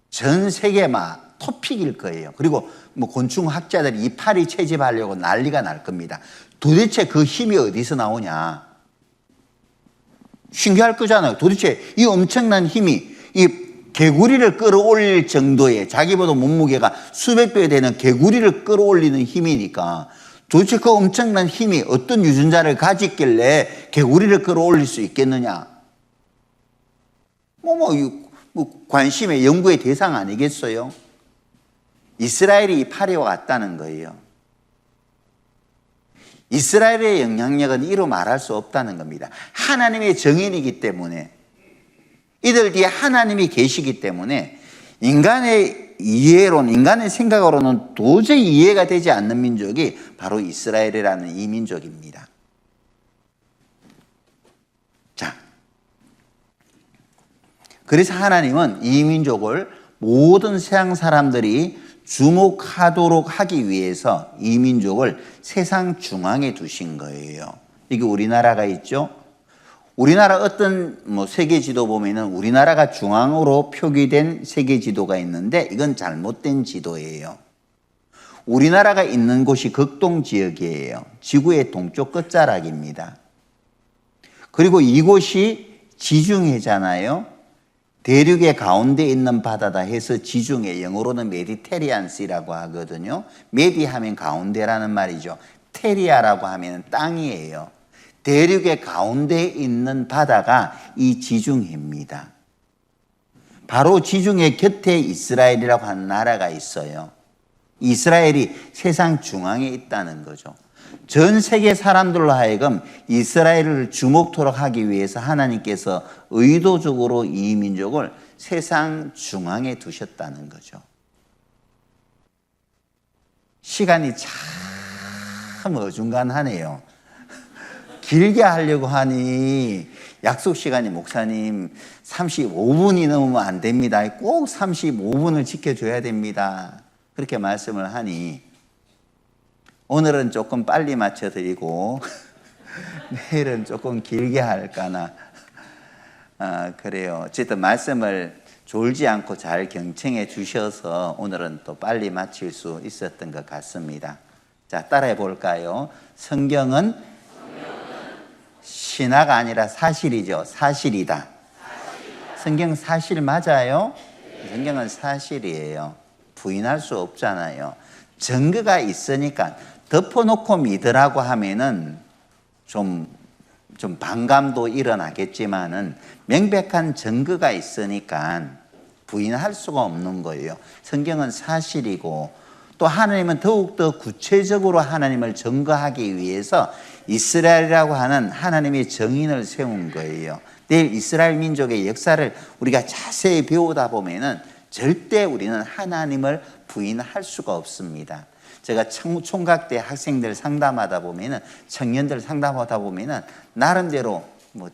전 세계 막 토픽일 거예요. 그리고 뭐 곤충학자들이 이 파리 채집하려고 난리가 날 겁니다. 도대체 그 힘이 어디서 나오냐? 신기할 거잖아요. 도대체 이 엄청난 힘이 이 개구리를 끌어올릴 정도의, 자기보다 몸무게가 수백 배 되는 개구리를 끌어올리는 힘이니까 도대체 그 엄청난 힘이 어떤 유전자를 가졌길래 개구리를 끌어올릴 수 있겠느냐? 관심의 연구의 대상 아니겠어요? 이스라엘이 이 파리와 같다는 거예요. 이스라엘의 영향력은 이루 말할 수 없다는 겁니다. 하나님의 정인이기 때문에, 이들 뒤에 하나님이 계시기 때문에 인간의 이해론, 인간의 생각으로는 도저히 이해가 되지 않는 민족이 바로 이스라엘이라는 이 민족입니다. 자, 그래서 하나님은 이 민족을 모든 세상 사람들이 주목하도록 하기 위해서 이 민족을 세상 중앙에 두신 거예요. 이게 우리나라가 있죠? 우리나라 어떤 세계 지도 보면은 우리나라가 중앙으로 표기된 세계 지도가 있는데 이건 잘못된 지도예요. 우리나라가 있는 곳이 극동 지역이에요. 지구의 동쪽 끝자락입니다. 그리고 이곳이 지중해잖아요. 대륙의 가운데 있는 바다다 해서 지중해, 영어로는 메디테리안시라고 하거든요. 메디 하면 가운데라는 말이죠. 테리아라고 하면 땅이에요. 대륙의 가운데 있는 바다가 이 지중해입니다. 바로 지중해 곁에 이스라엘이라고 하는 나라가 있어요. 이스라엘이 세상 중앙에 있다는 거죠. 전 세계 사람들로 하여금 이스라엘을 주목토록 하기 위해서 하나님께서 의도적으로 이 민족을 세상 중앙에 두셨다는 거죠. 시간이 참 어중간하네요. 길게 하려고 하니 약속 시간이 목사님 35분이 넘으면 안 됩니다. 꼭 35분을 지켜줘야 됩니다. 그렇게 말씀을 하니 오늘은 조금 빨리 맞춰드리고 내일은 조금 길게 할까나. 그래요. 어쨌든 말씀을 졸지 않고 잘 경청해 주셔서 오늘은 또 빨리 마칠 수 있었던 것 같습니다. 자, 따라해 볼까요? 성경은 신화가 아니라 사실이죠. 사실이다. 성경 사실 맞아요? 성경은 사실이에요. 부인할 수 없잖아요. 증거가 있으니까 덮어놓고 믿으라고 하면은 좀 반감도 일어나겠지만은 명백한 증거가 있으니까 부인할 수가 없는 거예요. 성경은 사실이고 또 하나님은 더욱더 구체적으로 하나님을 증거하기 위해서 이스라엘이라고 하는 하나님의 정인을 세운 거예요. 내일 이스라엘 민족의 역사를 우리가 자세히 배우다 보면은 절대 우리는 하나님을 부인할 수가 없습니다. 제가 총각 때 학생들 상담하다 보면은, 청년들 상담하다 보면은 나름대로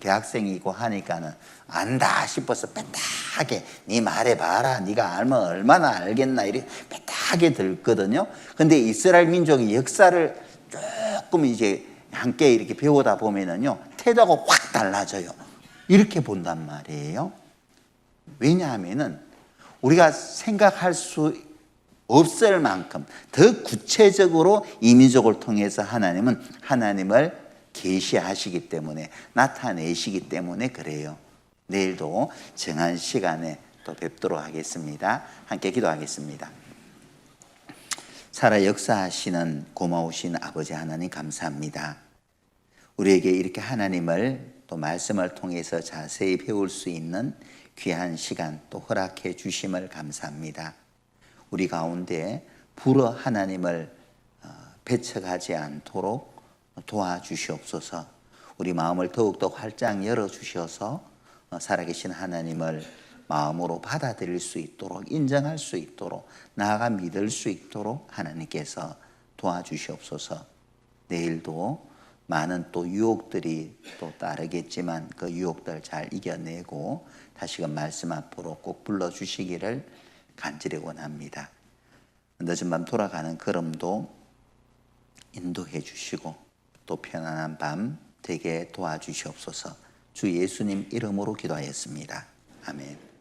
대학생이고 하니까는 안다 싶어서 빼딱하게 네 말해봐라, 네가 알면 얼마나 알겠나 이렇게 빼딱하게 들거든요. 근데 이스라엘 민족의 역사를 조금 이제 함께 이렇게 배우다 보면은요 태도가 확 달라져요. 이렇게 본단 말이에요. 왜냐하면은 우리가 생각할 수 없을 만큼 더 구체적으로 이 민족을 통해서 하나님은 하나님을 계시하시기 때문에, 나타내시기 때문에 그래요. 내일도 정한 시간에 또 뵙도록 하겠습니다. 함께 기도하겠습니다. 살아 역사하시는 고마우신 아버지 하나님 감사합니다. 우리에게 이렇게 하나님을 또 말씀을 통해서 자세히 배울 수 있는 귀한 시간 또 허락해 주심을 감사합니다. 우리 가운데 불어 하나님을 배척하지 않도록 도와주시옵소서. 우리 마음을 더욱더 활짝 열어주셔서 살아계신 하나님을 마음으로 받아들일 수 있도록, 인정할 수 있도록, 나아가 믿을 수 있도록 하나님께서 도와주시옵소서. 내일도 많은 또 유혹들이 또 따르겠지만 그 유혹들 잘 이겨내고 다시금 말씀 앞으로 꼭 불러주시기를 간절히 원합니다. 늦은 밤 돌아가는 걸음도 인도해 주시고 또 편안한 밤 되게 도와주시옵소서. 주 예수님 이름으로 기도하였습니다. 아멘.